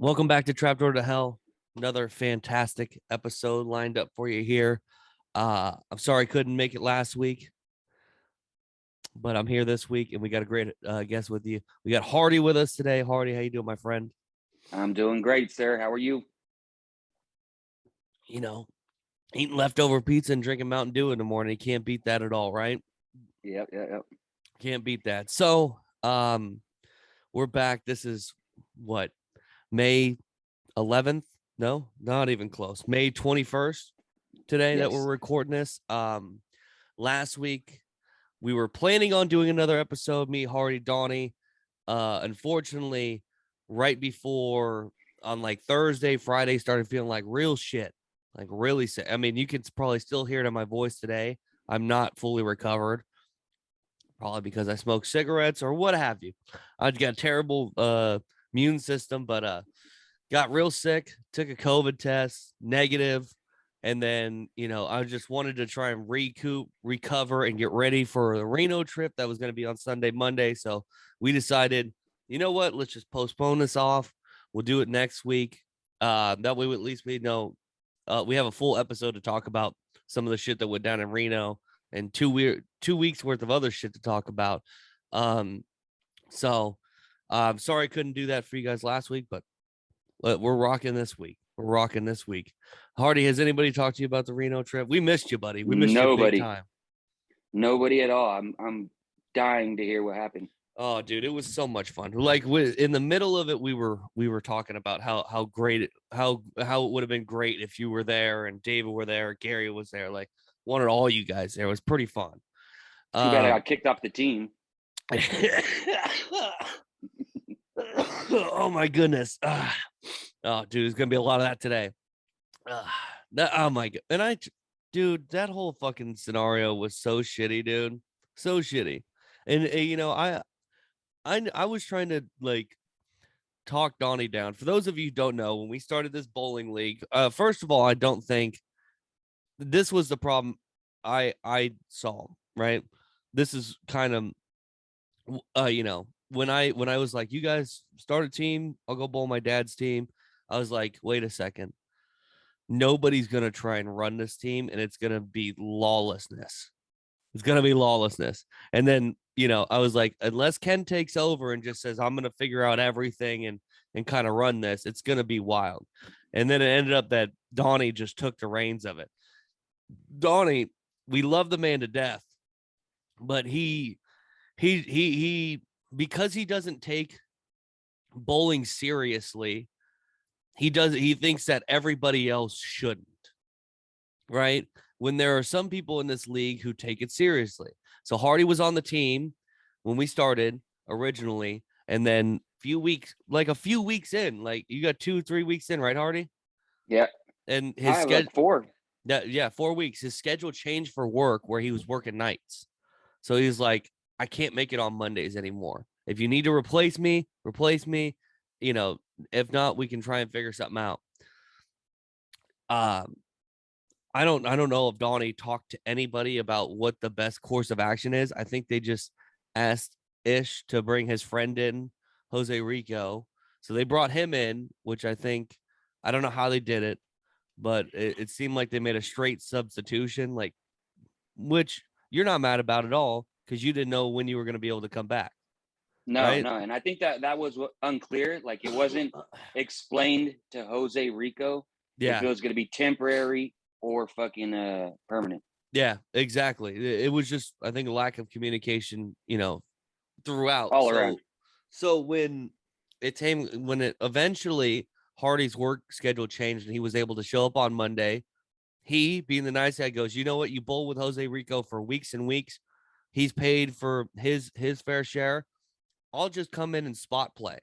Welcome back to Trapdoor to Hell. Another fantastic episode lined up for you here. I'm sorry I couldn't make it last week, but I'm here this week, and we got a great guest with you. We got Hardy with us today. Hardy, how you doing, my friend? I'm doing great, sir. How are you? You know, eating leftover pizza and drinking Mountain Dew in the morning. You can't beat that at all, right? Yep. Can't beat that. So, we're back. This is what, May 11th? No, not even close. May 21st today that we're Yes. recording this. Last week we were planning on doing another episode, me, Hardy, Donnie. Unfortunately, right before on like Thursday, Friday, started feeling like real shit, like really sick. I mean, you can probably still hear it in my voice today. I'm not fully recovered, probably because I smoke cigarettes or what have you. I've got a terrible immune system, but got real sick, took a COVID test, negative, and then, I just wanted to try and recover, and get ready for the Reno trip that was going to be on Sunday, Monday. So we decided, you know what, let's just postpone this off. We'll do it next week. That way, at least we know we have a full episode to talk about some of the shit that went down in Reno, and 2 weeks worth of other shit to talk about. So I'm sorry I couldn't do that for you guys last week, but we're rocking this week. We're rocking this week. Hardy, has anybody talked to you about the Reno trip? We missed you, buddy. We missed you big Nobody. time. Nobody at all. I'm dying to hear what happened. Oh, dude, it was so much fun. Like in the middle of it, we were talking about how great how it would have been great if you were there and David were there, Gary was there. Like, wanted all you guys there. It was pretty fun. Too bad I got kicked off the team. Oh my goodness. Oh, dude, there's gonna be a lot of that today. Oh my god. And dude, that whole fucking scenario was so shitty, dude. So shitty. And I was trying to like talk Donnie down. For those of you who don't know, when we started this bowling league, first of all, I don't think this was the problem I saw, right? This is kind of when I was like, you guys start a team, I'll go bowl my dad's team. I was like, wait a second. Nobody's gonna try and run this team, and it's gonna be lawlessness. It's gonna be lawlessness. And then, I was like, unless Ken takes over and just says, I'm gonna figure out everything and kind of run this, it's gonna be wild. And then it ended up that Donnie just took the reins of it. Donnie, we love the man to death, but he because he doesn't take bowling seriously, he thinks that everybody else shouldn't, right? When there are some people in this league who take it seriously. So Hardy was on the team when we started originally, and then a few weeks in, like you got 2-3 weeks in, right, Hardy? Yeah. And I his have schedule, like 4. yeah, 4 weeks. His schedule changed for work where he was working nights. So he's like, I can't make it on Mondays anymore. If you need to replace me, replace me. If not, we can try and figure something out. I don't know if Donnie talked to anybody about what the best course of action is. I think they just asked Ish to bring his friend in, Jose Rico. So they brought him in, which I don't know how they did it, but it seemed like they made a straight substitution, like, which you're not mad about at all because you didn't know when you were going to be able to come back. No, Right? no. And I think that was unclear. Like it wasn't explained to Jose Rico if Yeah. it was going to be temporary or fucking permanent. Yeah, exactly. It was just, I think, a lack of communication, throughout. All around. So when it eventually Hardy's work schedule changed and he was able to show up on Monday, he, being the nice guy, goes, you know what? You bowl with Jose Rico for weeks and weeks. He's paid for his fair share. I'll just come in and spot play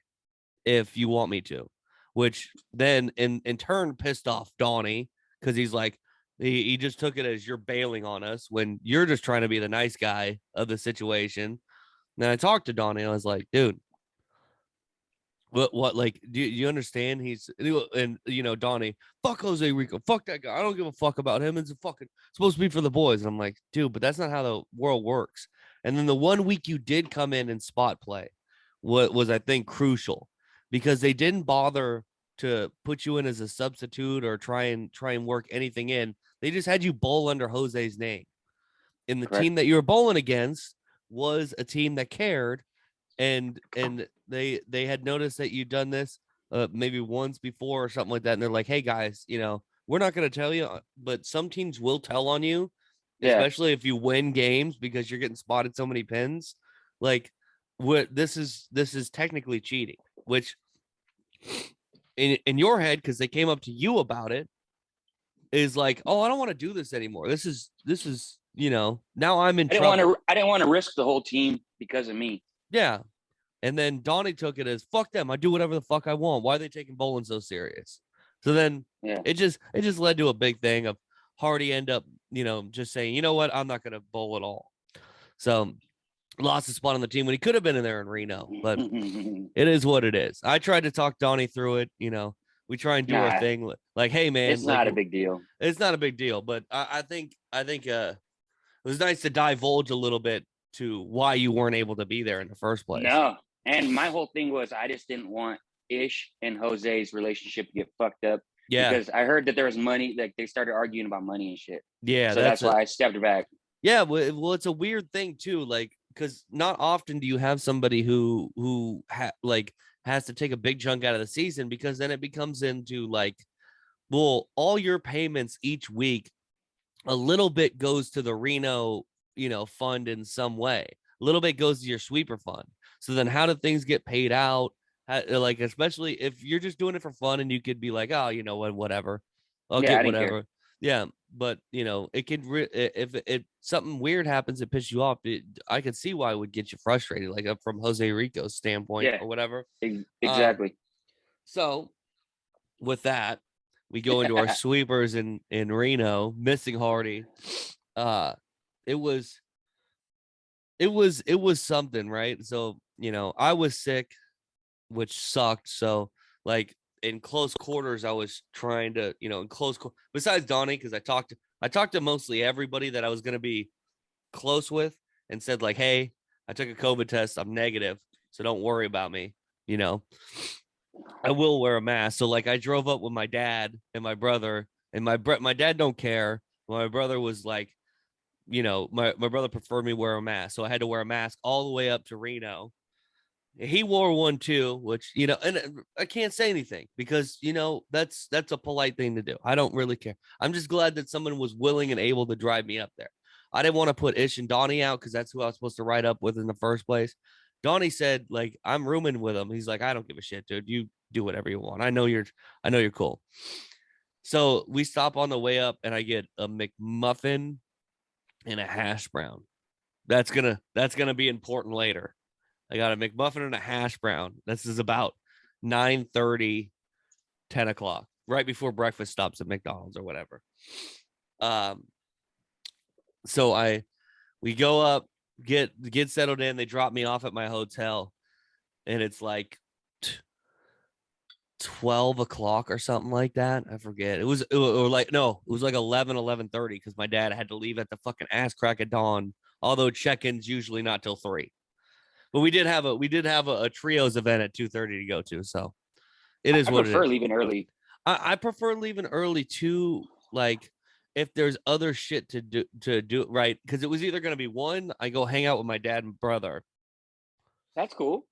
if you want me to, which then in turn pissed off Donnie because he's like, he just took it as you're bailing on us when you're just trying to be the nice guy of the situation. And I talked to Donnie and I was like, dude, what, like, do you understand? Donnie, fuck Jose Rico, fuck that guy. I don't give a fuck about him. It's fucking supposed to be for the boys. And I'm like, dude, but that's not how the world works. And then the 1 week you did come in and spot play, what was, I think, crucial because they didn't bother to put you in as a substitute or try and work anything in. They just had you bowl under Jose's name. And the Correct. team that you were bowling against was a team that cared, and they had noticed that you'd done this maybe once before or something like that, and they're like, hey guys, we're not going to tell you, but some teams will tell on you, Yeah. especially if you win games because you're getting spotted so many pins. Like, what this is technically cheating, which in your head, because they came up to you about it, is like, oh, I don't want to do this anymore. This is now I'm in trouble. I didn't want to risk the whole team because of me. Yeah. And then Donnie took it as, fuck them. I do whatever the fuck I want. Why are they taking bowling so serious? So then it just led to a big thing of Hardy end up, just saying, you know what, I'm not gonna bowl at all. So lost a spot on the team when he could have been in there in Reno, but it is what it is. I tried to talk Donnie through it, we try and do our thing. Like, hey man, it's not a big deal. It's not a big deal, but I think it was nice to divulge a little bit to why you weren't able to be there in the first place. No. And my whole thing was I just didn't want Ish and Jose's relationship to get fucked up. Yeah. Because I heard that there was money, like they started arguing about money and shit. Yeah. So that's why I stepped back. Yeah. Well, it's a weird thing too. Like, because not often do you have somebody who has to take a big chunk out of the season, because then it becomes into like, well, all your payments each week, a little bit goes to the Reno, fund in some way. A little bit goes to your sweeper fund. So then how do things get paid out? Like, especially if you're just doing it for fun and you could be like, oh, you know what, whatever. I'll get whatever. Yeah. But, it could, if it something weird happens, it pisses you off. I could see why it would get you frustrated, like from Jose Rico's standpoint or whatever. Exactly. So with that, we go into our sweepers in Reno, missing Hardy. It was something, right? So, I was sick, which sucked. So, like, in close quarters, I was trying to, in close, besides Donnie, because I talked to mostly everybody that I was going to be close with, and said like, hey, I took a COVID test, I'm negative, so don't worry about me. I will wear a mask. So like, I drove up with my dad and my brother, and my dad don't care. My brother was like, my brother preferred me wear a mask, so I had to wear a mask all the way up to Reno. He wore one too, which, and I can't say anything because, that's a polite thing to do. I don't really care. I'm just glad that someone was willing and able to drive me up there. I didn't want to put Ish and Donnie out because that's who I was supposed to ride up with in the first place. Donnie said, like, I'm rooming with him. He's like, I don't give a shit, dude. You do whatever you want. I know you're cool. So we stop on the way up, and I get a McMuffin and a hash brown. That's gonna be important later. I got a McMuffin and a hash brown. This is about 9:30, 10 o'clock, right before breakfast stops at McDonald's or whatever. So we go up, get settled in. They drop me off at my hotel, and it's like 12 o'clock or something like that. I forget. It was like 11:30 because my dad had to leave at the fucking ass crack of dawn. Although check-ins usually not till 3. But we did have a trios event at 2:30 to go to, so it is what it is. I prefer leaving early. I prefer leaving early too, like if there's other shit to do right, because it was either going to be one, I go hang out with my dad and brother. That's cool.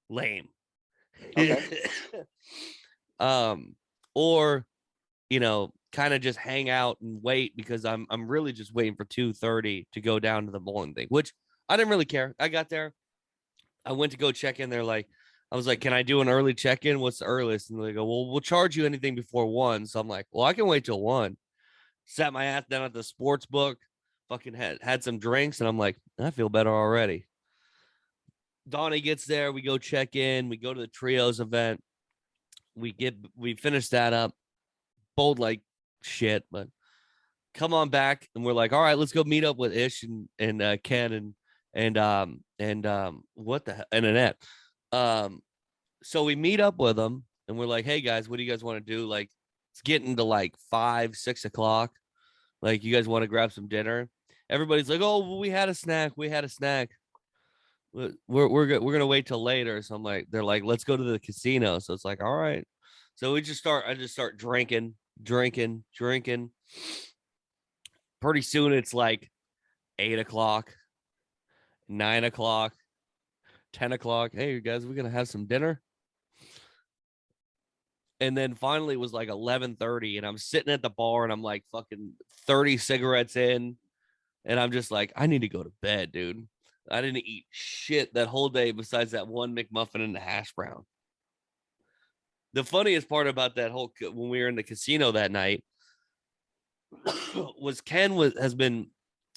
Lame. Okay. Or kind of just hang out and wait, because I'm really just waiting for 2:30 to go down to the bowling thing, which I didn't really care. I got there, I went to go check in. I was like, can I do an early check-in? What's the earliest? And they go, well, we'll charge you anything before 1. So I'm like, well, I can wait till 1. Sat my ass down at the sports book, fucking had some drinks, and I'm like, I feel better already. Donnie gets there, we go check in, we go to the trios event, we finish that up, bowled like shit, but come on back, and we're like, all right, let's go meet up with Ish and Ken and what the hell, and Annette. So we meet up with them, and we're like, hey guys, what do you guys want to do? Like, it's getting to like 5, 6 o'clock. Like, you guys want to grab some dinner? Everybody's like, oh, well, we had a snack. we're gonna wait till later. So I'm like, they're like, let's go to the casino. So it's like, all right. So I just start drinking. Pretty soon it's like 8 o'clock, 9 o'clock, 10 o'clock. Hey, you guys, we're gonna have some dinner. And then finally it was like 11:30, and I'm sitting at the bar, and I'm like fucking 30 cigarettes in, and I'm just like, I need to go to bed, dude. I didn't eat shit that whole day besides that one McMuffin and the hash brown. The funniest part about that whole when we were in the casino that night was has been,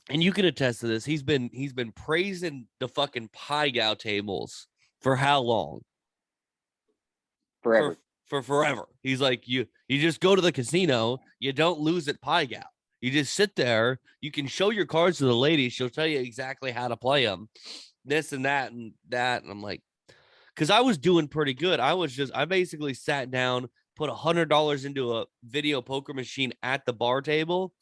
and you can attest to this. He's been praising the fucking pie gow tables for how long? For Forever. for forever. He's like, you just go to the casino, you don't lose at pie gow. You just sit there. You can show your cards to the lady. She'll tell you exactly how to play them, this and that and that. And I'm like, because I was doing pretty good. I basically sat down, put $100 into a video poker machine at the bar table,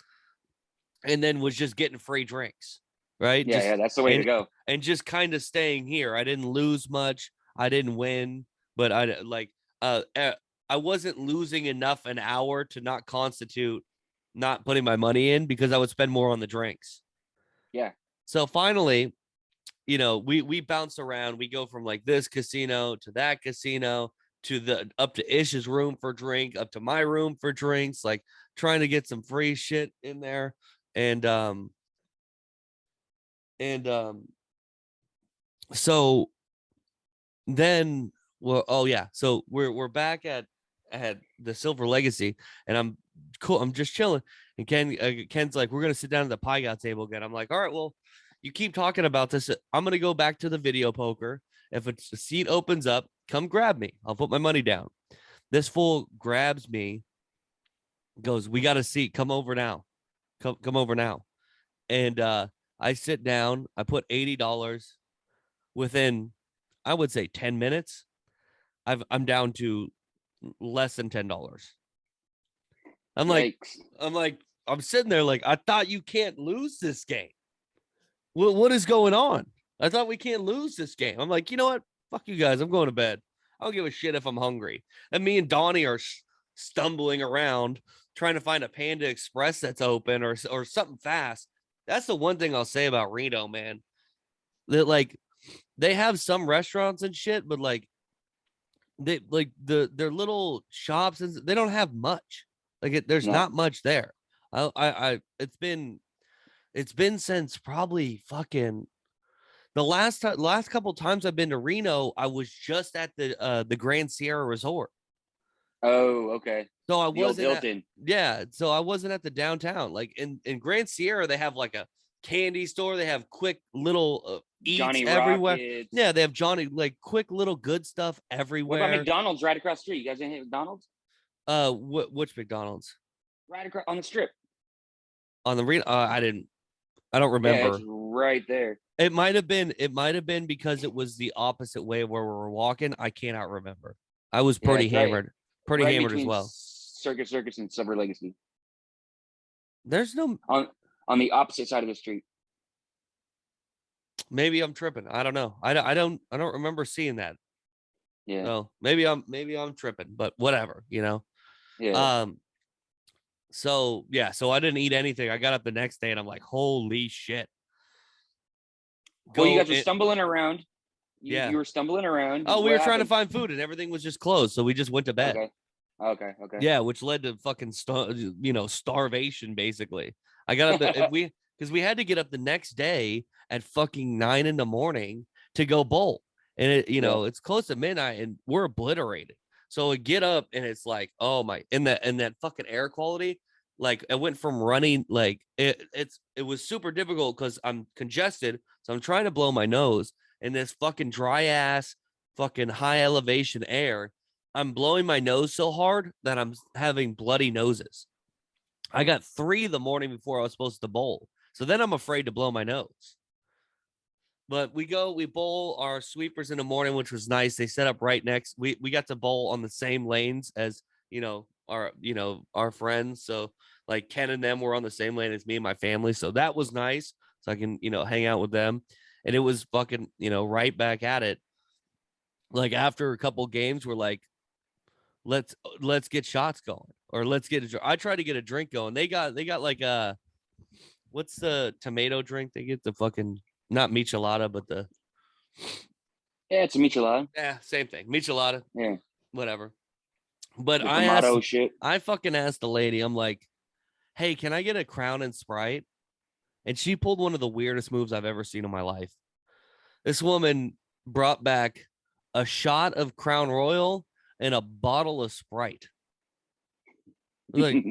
and then was just getting free drinks, right? Yeah, Just that's the way to go. and just kind of staying here. I didn't lose much. I didn't win, but I wasn't losing enough an hour to not constitute not putting my money in because I would spend more on the drinks. Yeah. So finally, we bounce around. We go from like this casino to that casino to the up to Ish's room for drink, up to my room for drinks, like trying to get some free shit in there. And and so then well, oh yeah, so we're back at the Silver Legacy, and I'm cool. I'm just chilling, and Ken's like, we're gonna sit down at the pie gow table again. I'm like, all right, well, you keep talking about this. I'm gonna go back to the video poker. If a seat opens up, come grab me. I'll put my money down. This fool grabs me, goes, we got a seat. Come over now. Come over now. And I sit down. I put $80. Within, I would say 10 minutes, I'm down to less than $10. I'm like, Yikes. I'm like, I'm sitting there like, I thought you can't lose this game. What is going on? I thought we can't lose this game. I'm like, you know what? Fuck you guys. I'm going to bed. I don't give a shit if I'm hungry. And me and Donnie are stumbling around trying to find a Panda Express that's open or something fast. That's the one thing I'll say about Reno, man. That like they have some restaurants and shit, but like they like their little shops and they don't have much. There's No. not much there. I it's been since probably fucking the last couple times I've been to Reno, I was just at the Grand Sierra Resort. Oh, okay. So I The old wasn't at, Hilton. yeah, so I wasn't at the downtown. Like in Grand Sierra, they have like a candy store. They have quick little eats Johnny everywhere. Rockets. Yeah, they have Johnny like quick little good stuff What about everywhere. McDonald's right across the street? You guys didn't hit McDonald's? Which McDonald's Right across on the strip. on the Reno? I don't Yeah, it's remember. right there. It might have been. It might have been because it was the opposite way where we were walking. I cannot remember. I was Yeah, pretty it's right, hammered. Pretty right hammered as between well. Circus and Silver Legacy. There's no. On the opposite side of the street. Maybe I'm tripping. I don't know. I don't remember seeing that. Yeah. So maybe I'm tripping. But whatever. Yeah. So yeah. So I didn't eat anything. I got up the next day and I'm like, holy shit. Well, you Go guys were in. stumbling around. Yeah. You were stumbling around. Oh, we What were trying to happened? find food and everything was just closed. So we just went to bed. Okay. Yeah, which led to fucking starvation basically. I got up because we had to get up the next day at fucking 9 in the morning to go bowl. And it's close to midnight and we're obliterated. So I get up and it's like, oh my, and that fucking air quality, like I went from running like it was super difficult because I'm congested. So I'm trying to blow my nose and this fucking dry ass fucking high elevation air. I'm blowing my nose so hard that I'm having bloody noses. I got 3 the morning before I was supposed to bowl. So then I'm afraid to blow my nose. But we bowl our sweepers in the morning, which was nice. They set up right next. We got to bowl on the same lanes as, our friends. So like Ken and them were on the same lane as me and my family. So that was nice. So I can, hang out with them. and it was fucking, right back at it. Like after a couple games, we're like, let's get shots going, or let's get I tried to get a drink going. They got like what's the tomato drink they get? The fucking not michelada, but the Yeah, it's a michelada. same thing, michelada, Yeah, whatever. But the Kamado shit. I fucking asked the lady, I'm like, hey, can I get a Crown and Sprite? And she pulled one of the weirdest moves I've ever seen in my life. This woman brought back a shot of Crown Royal and a bottle of Sprite. Like,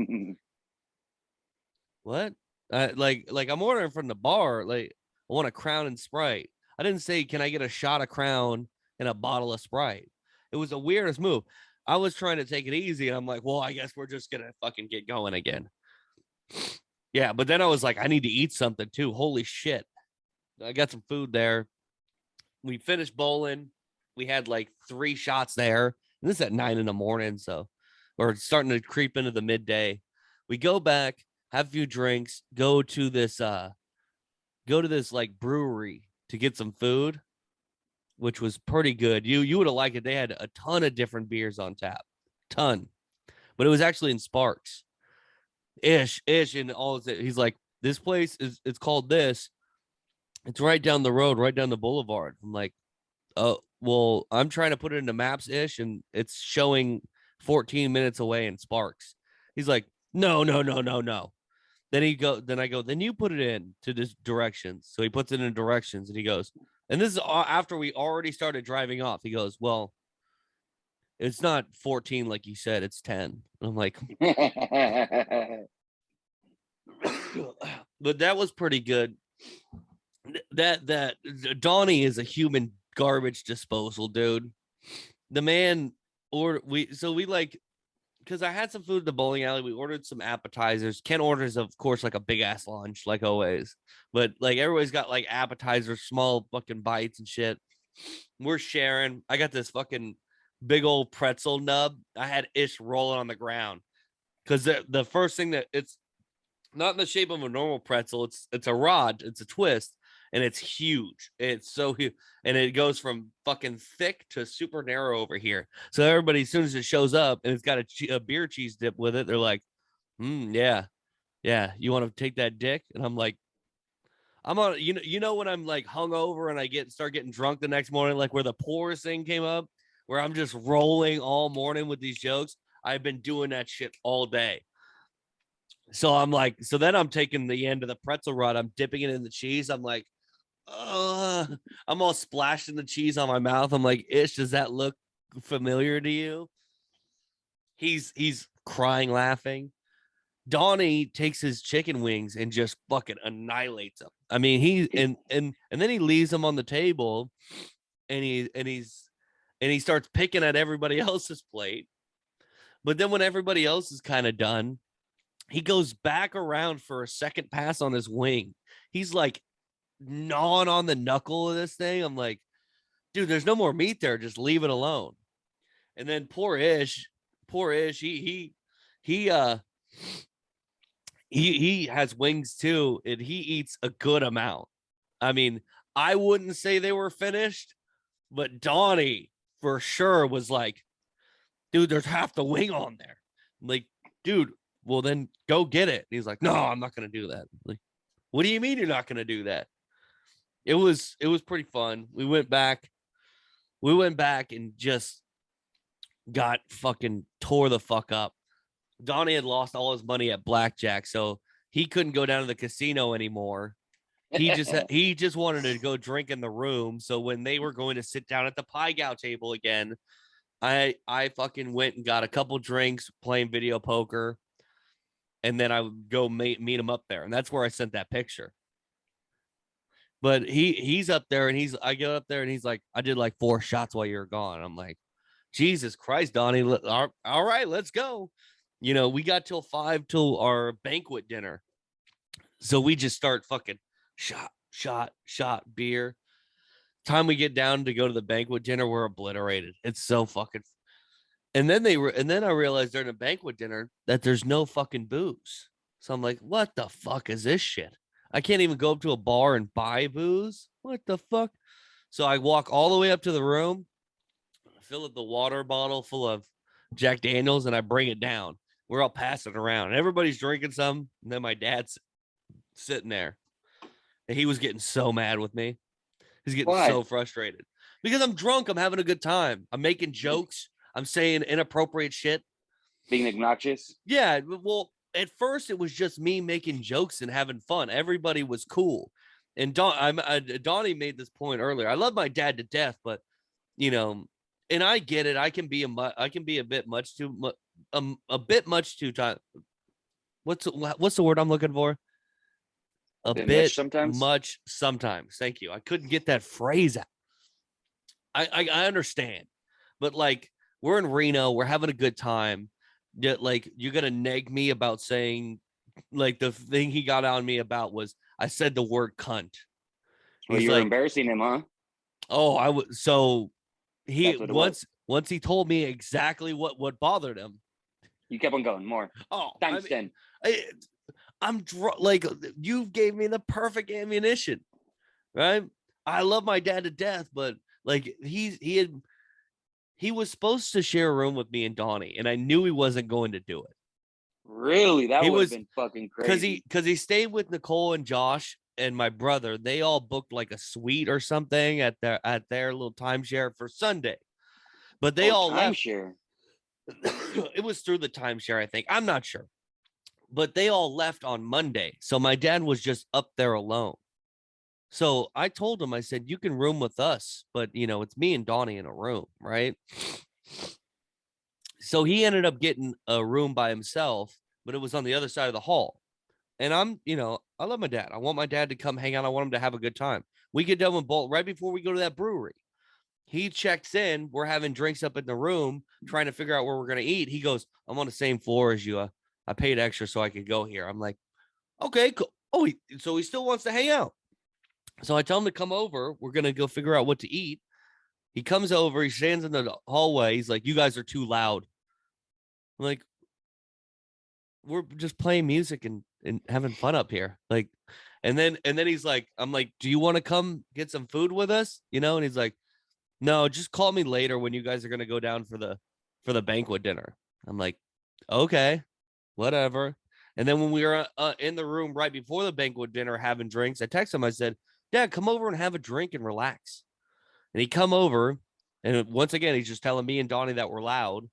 what? Like I'm ordering from the bar. Like, I want a Crown and Sprite. I didn't say, can I get a shot of Crown and a bottle of Sprite? It was the weirdest move. I was trying to take it easy, and I'm like, well, I guess we're just gonna fucking get going again. Yeah, but then I was like, I need to eat something too. Holy shit. I got some food there. We finished bowling. We had like 3 shots there. And this is at 9 a.m. So we're starting to creep into the midday. We go back, have a few drinks, go to this like brewery to get some food, which was pretty good. You would have liked it. They had a ton of different beers on tap. Ton. But it was actually in Sparks. Ish, and all of it. He's like, this place it's called this. It's right down the road, right down the boulevard. I'm like, oh, well, I'm trying to put it into maps ish, and it's showing 14 minutes away in Sparks. He's like, no. Then I go, then you put it in to this directions. So he puts it in directions, and he goes, and this is after we already started driving off. He goes, well, it's not 14 like you said, it's 10. And I'm like, but that was pretty good. That Donnie is a human garbage disposal, dude. The man, or we like, because I had some food at the bowling alley. We ordered some appetizers. Ken orders, of course, like a big ass lunch, like always. But like everybody's got like appetizers, small fucking bites and shit. We're sharing. I got this fucking big old pretzel nub. I had Ish rolling on the ground because the first thing that it's not in the shape of a normal pretzel. It's a rod. It's a twist, and it's huge. It's so huge, and it goes from fucking thick to super narrow over here. So everybody, as soon as it shows up and it's got a beer cheese dip with it, they're like, yeah, you want to take that dick? And I'm like, I'm on, when I'm like hungover and I start getting drunk the next morning, like where the poorest thing came up, where I'm just rolling all morning with these jokes. I've been doing that shit all day. So I'm like, so then I'm taking the end of the pretzel rod, I'm dipping it in the cheese. I'm like, I'm all splashed in the cheese on my mouth. I'm like, Ish, does that look familiar to you? He's crying, laughing. Donnie takes his chicken wings and just fucking annihilates them. I mean, and then he leaves them on the table, and he starts picking at everybody else's plate. But then when everybody else is kind of done, he goes back around for a second pass on his wing. He's like gnawing on the knuckle of this thing. I'm like, dude, there's no more meat there. Just leave it alone. And then poor Ish, he has wings too, and he eats a good amount. I mean, I wouldn't say they were finished, but Donnie for sure was like, dude, there's half the wing on there. I'm like, dude, well then go get it. And he's like, no, I'm not gonna do that. I'm like, what do you mean you're not gonna do that? It was pretty fun. We went back and just got fucking tore the fuck up. Donnie had lost all his money at blackjack, so he couldn't go down to the casino anymore. He just wanted to go drink in the room. So when they were going to sit down at the pie gow table again, I fucking went and got a couple drinks playing video poker, and then I would go meet him up there, and that's where I sent that picture. But he's up there, and I go up there, and he's like, I did like 4 shots while you were gone. I'm like, Jesus Christ, Donnie, all right, let's go. We got till 5 till our banquet dinner. So we just start fucking shot, beer. Time we get down to go to the banquet dinner, we're obliterated. It's so fucking. And then I realized during the banquet dinner that there's no fucking booze. So I'm like, what the fuck is this shit? I can't even go up to a bar and buy booze. what the fuck? So I walk all the way up to the room, fill up the water bottle full of Jack Daniels, and I bring it down. We're all passing it around. And everybody's drinking some. And then my dad's sitting there. And he was getting so mad with me. He's getting Why? so frustrated because I'm drunk. I'm having a good time. I'm making jokes. I'm saying inappropriate shit. Being obnoxious? Yeah. Well, at first it was just me making jokes and having fun. Everybody was cool. And Donnie made this point earlier. I love my dad to death, but you know, and I get it. I can be a bit much too much, a bit much too time. What's the word I'm looking for? A A bit much bit sometimes? much sometimes. Thank you. I couldn't get that phrase out. I understand, but like we're in Reno, we're having a good time. Yet, like you're gonna neg me about saying, like the thing he got on me about was I said the word cunt. Well, He's you were like, embarrassing him, huh? oh, I was so he That's what it was. once he told me exactly what bothered him. You kept on going. More. Oh, I Times mean, 10. I'm like you gave me the perfect ammunition, right? I love my dad to death, but like he was supposed to share a room with me and Donnie, and I knew he wasn't going to do it. Really? That He would have was been fucking because crazy. he stayed with Nicole and Josh and my brother. They all booked like a suite or something at their little timeshare for Sunday, but they Oh, all left. timeshare. It was through the timeshare, I think. I'm not sure, but they all left on Monday, so my dad was just up there alone. So I told him, I said, you can room with us, but it's me and Donnie in a room, right? So he ended up getting a room by himself, but it was on the other side of the hall. And I love my dad. I want my dad to come hang out. I want him to have a good time. We get done with Bolt right before we go to that brewery. He checks in. We're having drinks up in the room, trying to figure out where we're going to eat. He goes, I'm on the same floor as you. I paid extra so I could go here. I'm like, okay, cool. Oh, so he still wants to hang out. So I tell him to come over. We're going to go figure out what to eat. He comes over. He stands in the hallway. He's like, you guys are too loud. I'm like, we're just playing music and having fun up here. Like, and then he's like, I'm like, do you want to come get some food with us? And he's like, no, just call me later when you guys are gonna go down for the banquet dinner. I'm like, okay, whatever. And then when we were in the room right before the banquet dinner having drinks, I texted him. I said, Dad, come over and have a drink and relax. And he come over, and once again, he's just telling me and Donnie that we're loud.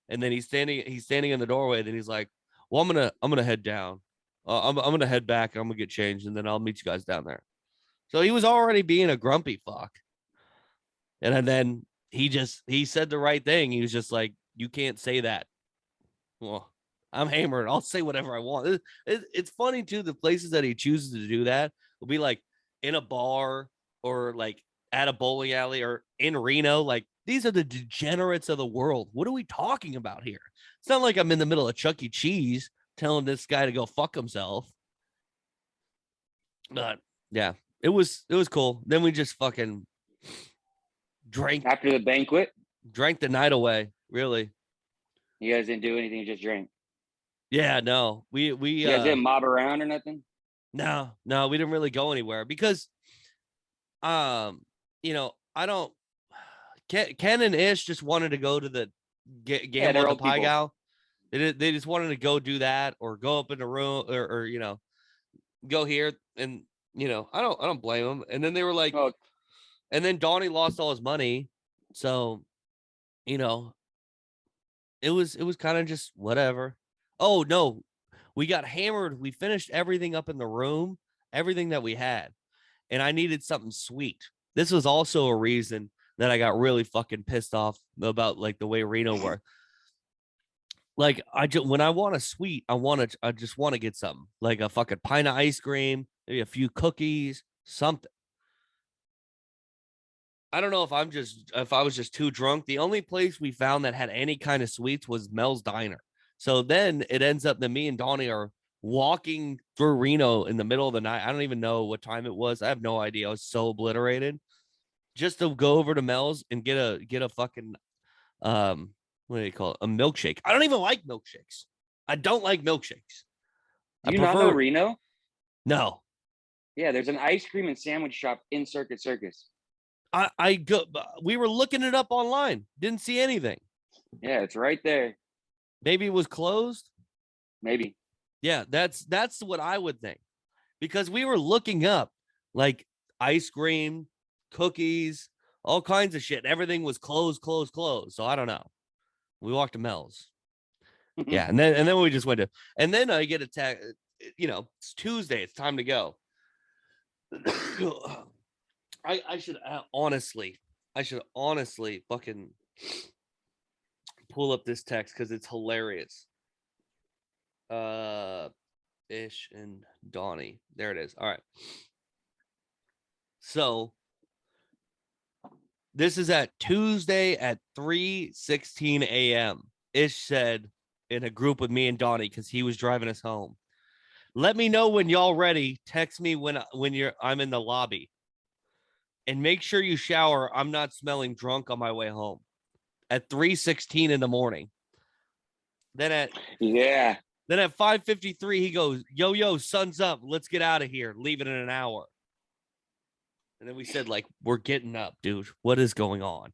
And then he's standing in the doorway. Then he's like, well, I'm gonna head down. I'm gonna head back. I'm gonna get changed, and then I'll meet you guys down there. So he was already being a grumpy fuck. And then he said the right thing. He was just like, you can't say that. Well, I'm hammered. I'll say whatever I want. It's funny too. The places that he chooses to do that will be like in a bar or like at a bowling alley or in Reno. Like these are the degenerates of the world. What are we talking about here? It's not like I'm in the middle of Chuck E. Cheese telling this guy to go fuck himself. But yeah, it was cool. Then we just fucking drank After the banquet, drank the night away. Really. you guys didn't do anything, you just drank. Yeah, no. We You guys didn't mob around or nothing? no, we didn't really go anywhere because I don't Ken and Ish just wanted to go to the Yeah, gamble they're at the old Pie people. Gal. They just wanted to go do that or go up in the room or go here and I don't blame them. And then they were like, Oh, and then Donnie lost all his money, so you know it was kind of just whatever. Oh no, we got hammered. We finished everything up in the room, everything that we had, and I needed something sweet. This was also a reason that I got really fucking pissed off about like the way Reno worked. Like when I want a sweet, I just want to get something like a fucking pint of ice cream, maybe a few cookies, something. I don't know if I was just too drunk. The only place we found that had any kind of sweets was Mel's Diner. So then it ends up that me and Donnie are walking through Reno in the middle of the night. I don't even know what time it was. I have no idea. I was so obliterated. Just to go over to Mel's and get a fucking what do you call it? A milkshake. I don't even like milkshakes. I don't like milkshakes. do I you not know prefer Reno? no. Yeah, there's an ice cream and sandwich shop in Circuit Circus. We were looking it up online. Didn't see anything. Yeah, it's right there. Maybe it was closed. Maybe. Yeah, that's what I would think. Because we were looking up like ice cream, cookies, all kinds of shit. Everything was closed. So I don't know. We walked to Mel's. Yeah, and then we just went to, and then I get a text. It's Tuesday. It's time to go. I should honestly fucking pull up this text because it's hilarious. Ish and Donnie. There it is. All right. So this is at Tuesday at 3:16 a.m. Ish said in a group with me and Donnie because he was driving us home. Let me know when y'all ready. Text me when I'm in the lobby. And make sure you shower. I'm not smelling drunk on my way home. At 3:16 in the morning. Then at 5:53, he goes, yo, sun's up. Let's get out of here. Leave it in an hour. And then we said, like, we're getting up, dude. What is going on?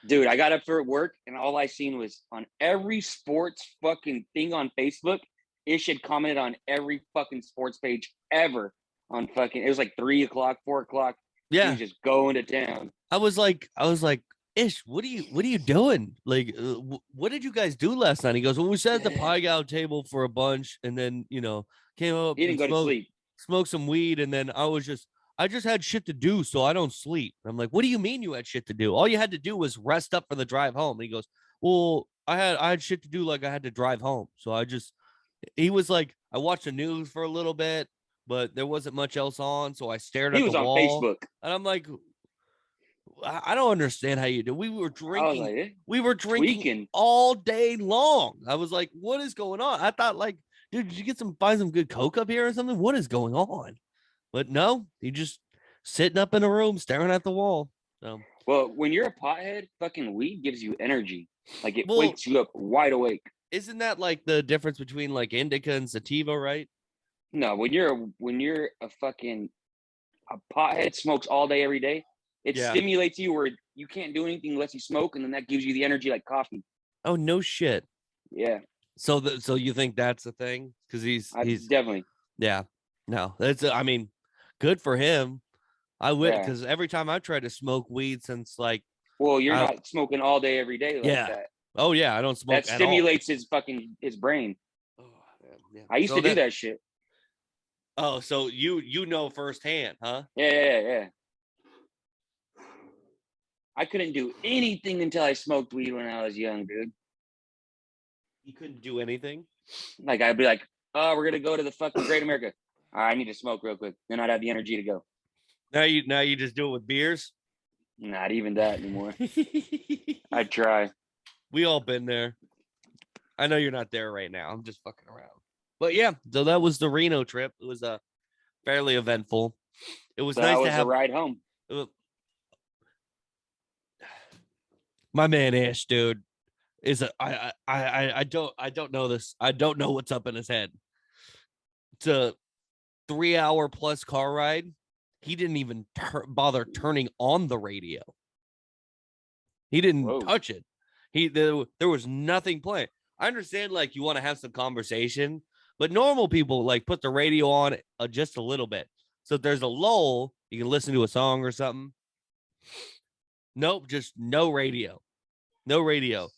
Dude, I got up for work and all I seen was on every sports fucking thing on Facebook. Ish had commented on every fucking sports page ever on fucking, it was like 3 o'clock, 4 o'clock. Yeah. He was just going to town. I was like, Ish, what are you doing? Like, what did you guys do last night? He goes, well, we sat at the pie gow table for a bunch and then, came up He didn't go to sleep. Smoked some weed. And then I just had shit to do, so I don't sleep. I'm like, what do you mean you had shit to do? All you had to do was rest up for the drive home. And he goes, well, I had shit to do, like I had to drive home. So he was like, I watched the news for a little bit, but there wasn't much else on. So I stared at the wall. He was on Facebook. And I'm like, I don't understand how you do. We were drinking tweaking all day long. I was like, what is going on? I thought, like, dude, did you find some good coke up here or something? What is going on? But no, he just sitting up in a room staring at the wall. So, well, when you're a pothead, fucking weed gives you energy. Like it wakes you up wide awake. Isn't that like the difference between like indica and sativa, right? No, when you're a fucking pothead, smokes all day every day, it stimulates you where you can't do anything unless you smoke, and then that gives you the energy like coffee. Oh no shit. Yeah. So you think that's the thing? Because he's definitely. Yeah. No, I mean, good for him. I would, because every time I tried to smoke weed since like. Well, you're not smoking all day every day like that. Oh yeah, I don't smoke. That stimulates his brain. Oh, man. Yeah. I used to do that shit. Oh, so you know firsthand, huh? Yeah. I couldn't do anything until I smoked weed when I was young, dude. You couldn't do anything? Like I'd be like, oh, we're gonna go to the fucking Great America. All right, I need to smoke real quick. Then I'd have the energy to go. Now you just do it with beers? Not even that anymore. I'd try. We all been there. I know you're not there right now. I'm just fucking around. But yeah, so that was the Reno trip. It was fairly eventful. It was nice to have a ride home. My man Ish, dude, is I don't know this. I don't know what's up in his head. It's a 3-hour plus car ride. He didn't even bother turning on the radio. He didn't touch it. There was nothing playing. I understand, like, you want to have some conversation, but normal people like put the radio on just a little bit. So if there's a lull, you can listen to a song or something. Nope, just no radio. No radio.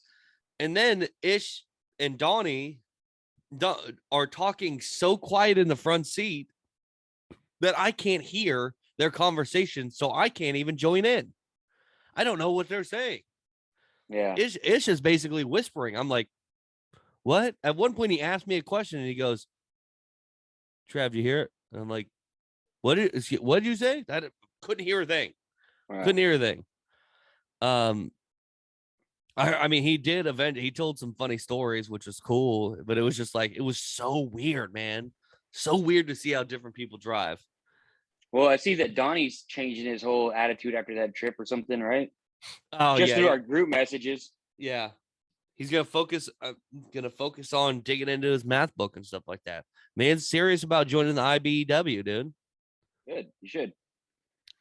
And then Ish and Donnie are talking so quiet in the front seat that I can't hear their conversation, so I can't even join in. I don't know what they're saying. Yeah. Ish is basically whispering. I'm like, what? At one point, he asked me a question, and he goes, Trav, you hear it? And I'm like, what did you say? That couldn't hear a thing. Right. Couldn't hear a thing. I mean, he told some funny stories, which was cool, but it was just like, it was so weird, man. So weird to see how different people drive. Well, I see that Donnie's changing his whole attitude after that trip or something, right? Oh, just through our group messages. Yeah. He's gonna focus on digging into his math book and stuff like that. Man's serious about joining the IBEW, dude. Good. You should.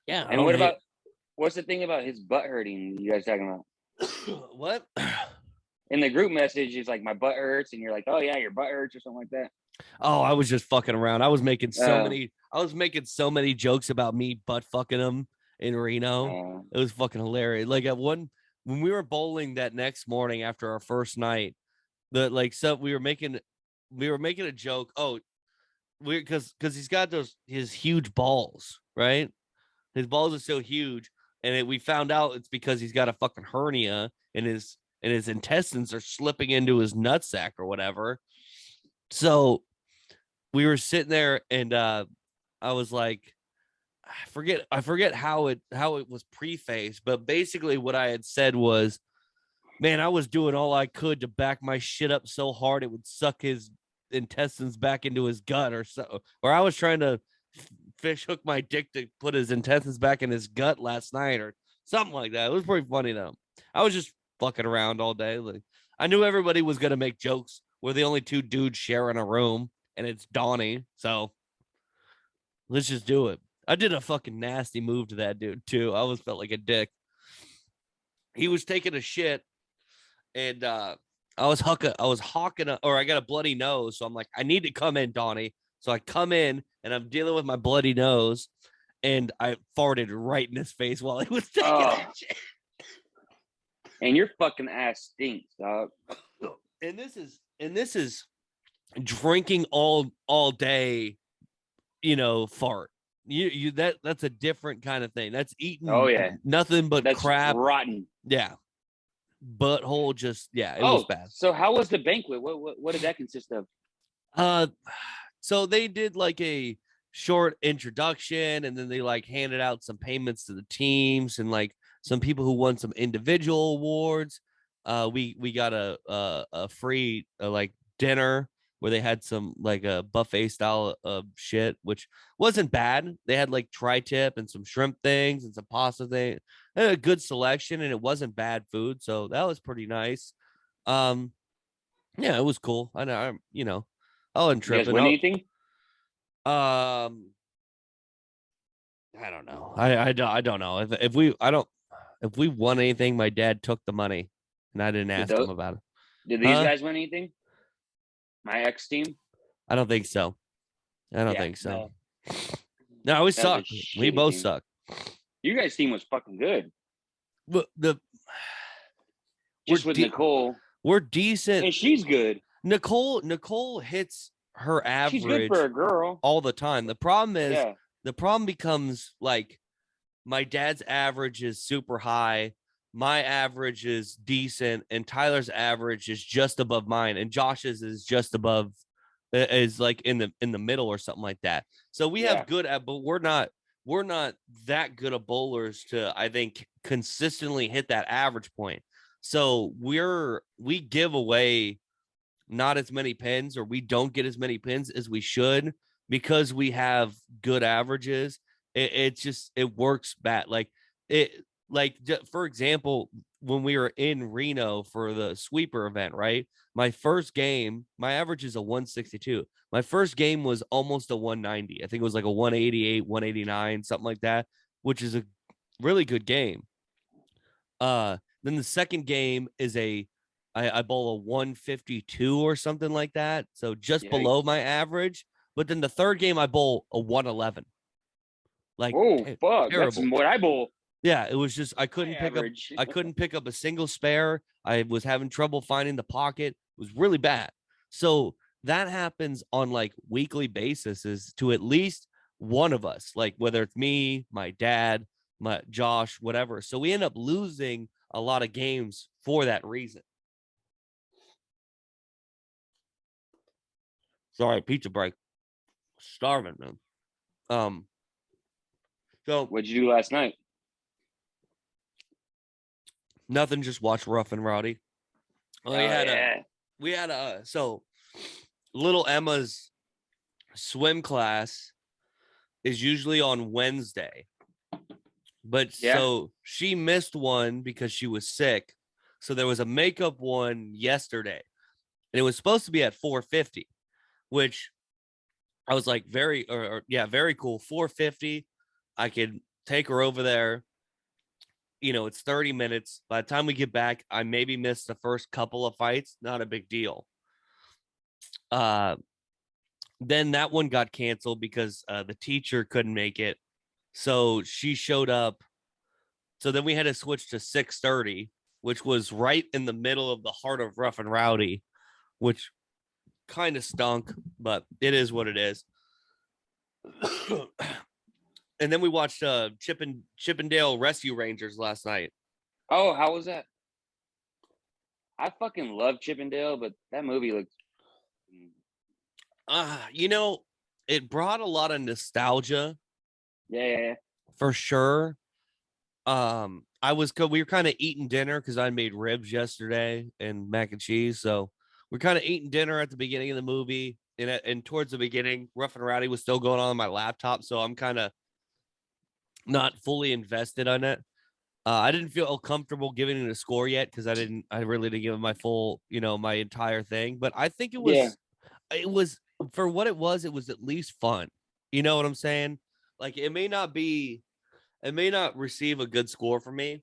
Yeah. I And don't what hate. about what's the thing about his butt hurting? You guys talking about What? in the group message? Is like my butt hurts, and you're like, oh yeah, your butt hurts or something like that. Oh, I was just fucking around. I was making so Uh, many. I was making so many jokes about me butt fucking him in Reno. uh, It was fucking hilarious. Like at one when we were bowling that next morning after our first night, the like so we were making a joke. Oh, we because he's got his huge balls, right? His balls are so huge, and we found out it's because he's got a fucking hernia and his intestines are slipping into his nutsack or whatever. So we were sitting there, and I was like, I forget how it was prefaced, but basically what I had said was, man, I was doing all I could to back my shit up so hard it would suck his intestines back into his gut or so, or I was trying to fish hook my dick to put his intestines back in his gut last night or something like that. It was pretty funny though. I was just fucking around all day. Like I knew everybody was gonna make jokes. We're the only two dudes sharing a room, and it's Donnie, so let's just do it. I did a fucking nasty move to that dude too. I always felt like a dick. He was taking a shit, and I was hawking, or I got a bloody nose, so I'm like, I need to come in, Donnie. So I come in, and I'm dealing with my bloody nose, and I farted right in his face while he was taking that shit. and your fucking ass stinks, dog. And this is drinking all day, fart. That's a different kind of thing. That's eating Oh yeah, nothing but that's crap. rotten. Yeah. Butthole just it was bad. So how was the banquet? What did that consist of? So they did like a short introduction, and then they like handed out some payments to the teams and like some people who won some individual awards. We got a free like dinner where they had some like a buffet style of shit, which wasn't bad. They had like tri-tip and some shrimp things and some pasta thing. They had a good selection, and it wasn't bad food, so that was pretty nice. Um, yeah, it was cool. I know, I wasn't You guys tripping. win anything? I don't know. I don't know if we won anything. My dad took the money, and I didn't Did ask those, him about it. did these Huh? guys win anything? My ex team? I don't think so. I don't Yeah, think so. no, No, we that was a suck. We shitty both team. suck. You guys' team was fucking good. But Just with Nicole, we're decent. and she's good. Nicole hits her She's good for average a girl. all the time. The problem is Yeah, the problem becomes like my dad's average is super high, my average is decent, and Tyler's average is just above mine, and Josh's is just above, is like in the middle or something like that. So we yeah. have good at, but we're not that good of bowlers to, I think, consistently hit that average point. So we give away not as many pins, or we don't get as many pins as we should because we have good averages. It works bad. For example, when we were in Reno for the sweeper event, right? My first game, my average is a 162. My first game was almost a 190. I think it was like a 188, 189, something like that, which is a really good game. Then the second game is I bowl a 152 or something like that, so just below Yikes. my average. But then the third game I bowl a 111, like Oh fuck, that's terrible. what I bowl. Yeah, it was just My average. I couldn't pick up a single spare. I was having trouble finding the pocket. It was really bad. So that happens on like weekly basis is to at least one of us, like whether it's me, my dad, my Josh, whatever. So we end up losing a lot of games for that reason. Sorry, pizza break. Starving, man. Um, so What'd you do last night? nothing, just watch Rough and Rowdy. Oh yeah. We had a so little Emma's swim class is usually on Wednesday, but Yeah. so she missed one because she was sick. So there was a makeup one yesterday, and it was supposed to be at 4:50, which I was like, very cool. 450. I could take her over there. It's 30 minutes. By the time we get back, I maybe missed the first couple of fights. Not a big deal. Uh, then that one got canceled because the teacher couldn't make it. So she showed up. So then we had to switch to 6:30, which was right in the middle of the heart of Rough and Rowdy, which kind of stunk, but it is what it is. And then we watched Chippendale Rescue Rangers last night. Oh, how was that? I fucking love Chippendale, but that movie looks. It brought a lot of nostalgia Yeah. for sure. We were kind of eating dinner because I made ribs yesterday and mac and cheese. So we're kind of eating dinner at the beginning of the movie. And towards the beginning, Rough and Rowdy was still going on my laptop. So I'm kind of not fully invested on it. I didn't feel comfortable giving it a score yet because I really didn't give it my full, my entire thing. But I think Yeah. it was for what it was at least fun. You know what I'm saying? Like it may not receive a good score for me,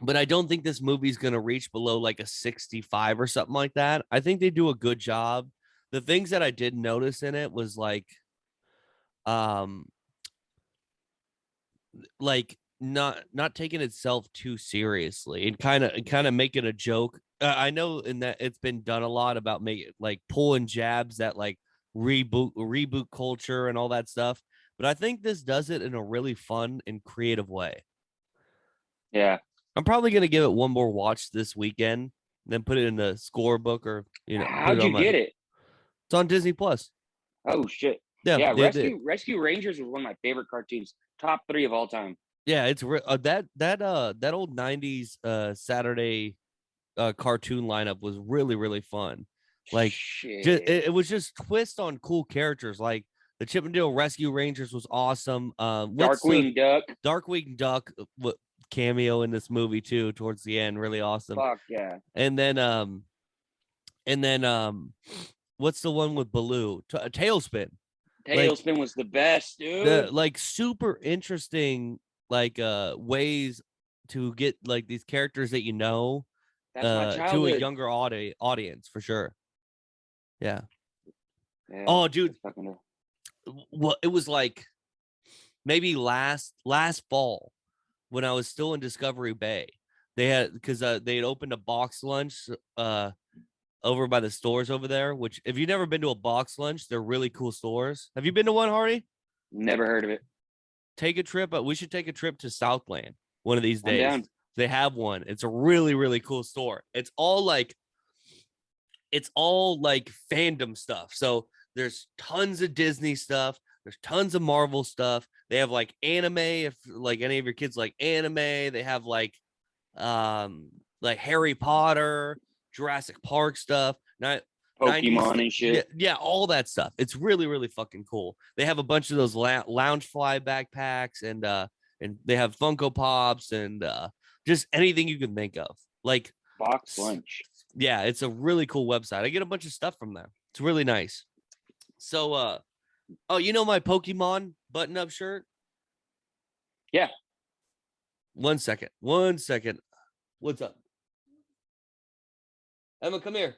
but I don't think this movie's going to reach below like a 65 or something like that. I think they do a good job. The things that I did notice in it was um, not taking itself too seriously and kind of making a joke. I know in that it's been done a lot about making like pulling jabs at like reboot culture and all that stuff, but I think this does it in a really fun and creative way. Yeah. I'm probably gonna give it one more watch this weekend, then put it in the scorebook or put it How'd on you my. get it? It's on Disney Plus. Oh shit. Yeah, Yeah, it Rescue Rangers was one of my favorite cartoons. Top 3 of all time. yeah, that old '90s Saturday cartoon lineup was really really fun. Like, Shit. it was just twist on cool characters. Like the Chippendale Rescue Rangers was awesome. What's the Darkwing Duck. Darkwing Duck cameo in this movie too towards the end? Really awesome. Fuck yeah. And then what's the one with Baloo? Tailspin. Like Tailspin was the best, the dude. like super interesting ways to get like these characters that That's my to a childhood. younger audience for sure. Yeah. Yeah. Oh, dude. That's fucking. Well, it was like maybe last fall when I was still in Discovery Bay. They had because they had opened a box lunch over by the stores over there. Which, if you've never been to a box lunch, they're really cool stores. Have you been to one, Hardy? Never heard of it. Take a trip. We should take a trip to Southland one of these I'm days. down. They have one. It's a really really cool store. It's all like fandom stuff. So there's tons of Disney stuff. There's tons of Marvel stuff. They have like anime. If like any of your kids like anime, they have like Harry Potter, Jurassic Park stuff. Not 90s. Pokemon and Yeah, shit. yeah, all that stuff. It's really, really fucking cool. They have a bunch of those lounge fly backpacks and they have Funko Pops and just anything you can think of. Like, Box lunch. yeah, it's a really cool website. I get a bunch of stuff from there. It's really nice. So oh, my Pokemon button-up shirt? Yeah. 1 second. 1 second. What's up? Emma, come here.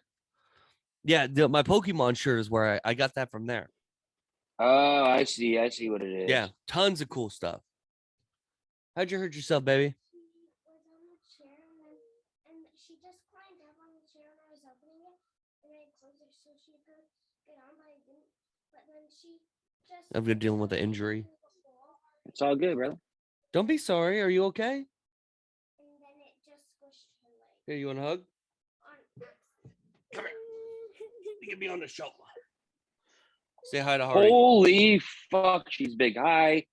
Yeah, my Pokemon shirt is where I got that from there. Oh, I see. I see what it is. Yeah, tons of cool stuff. How'd you hurt yourself, baby? I've been dealing with the injury. It's all good, brother. Don't be sorry. Are you okay? Here, you want a hug? Come here. Get me on the shoulder. Say hi to Hardy. Holy fuck, she's big. Hi.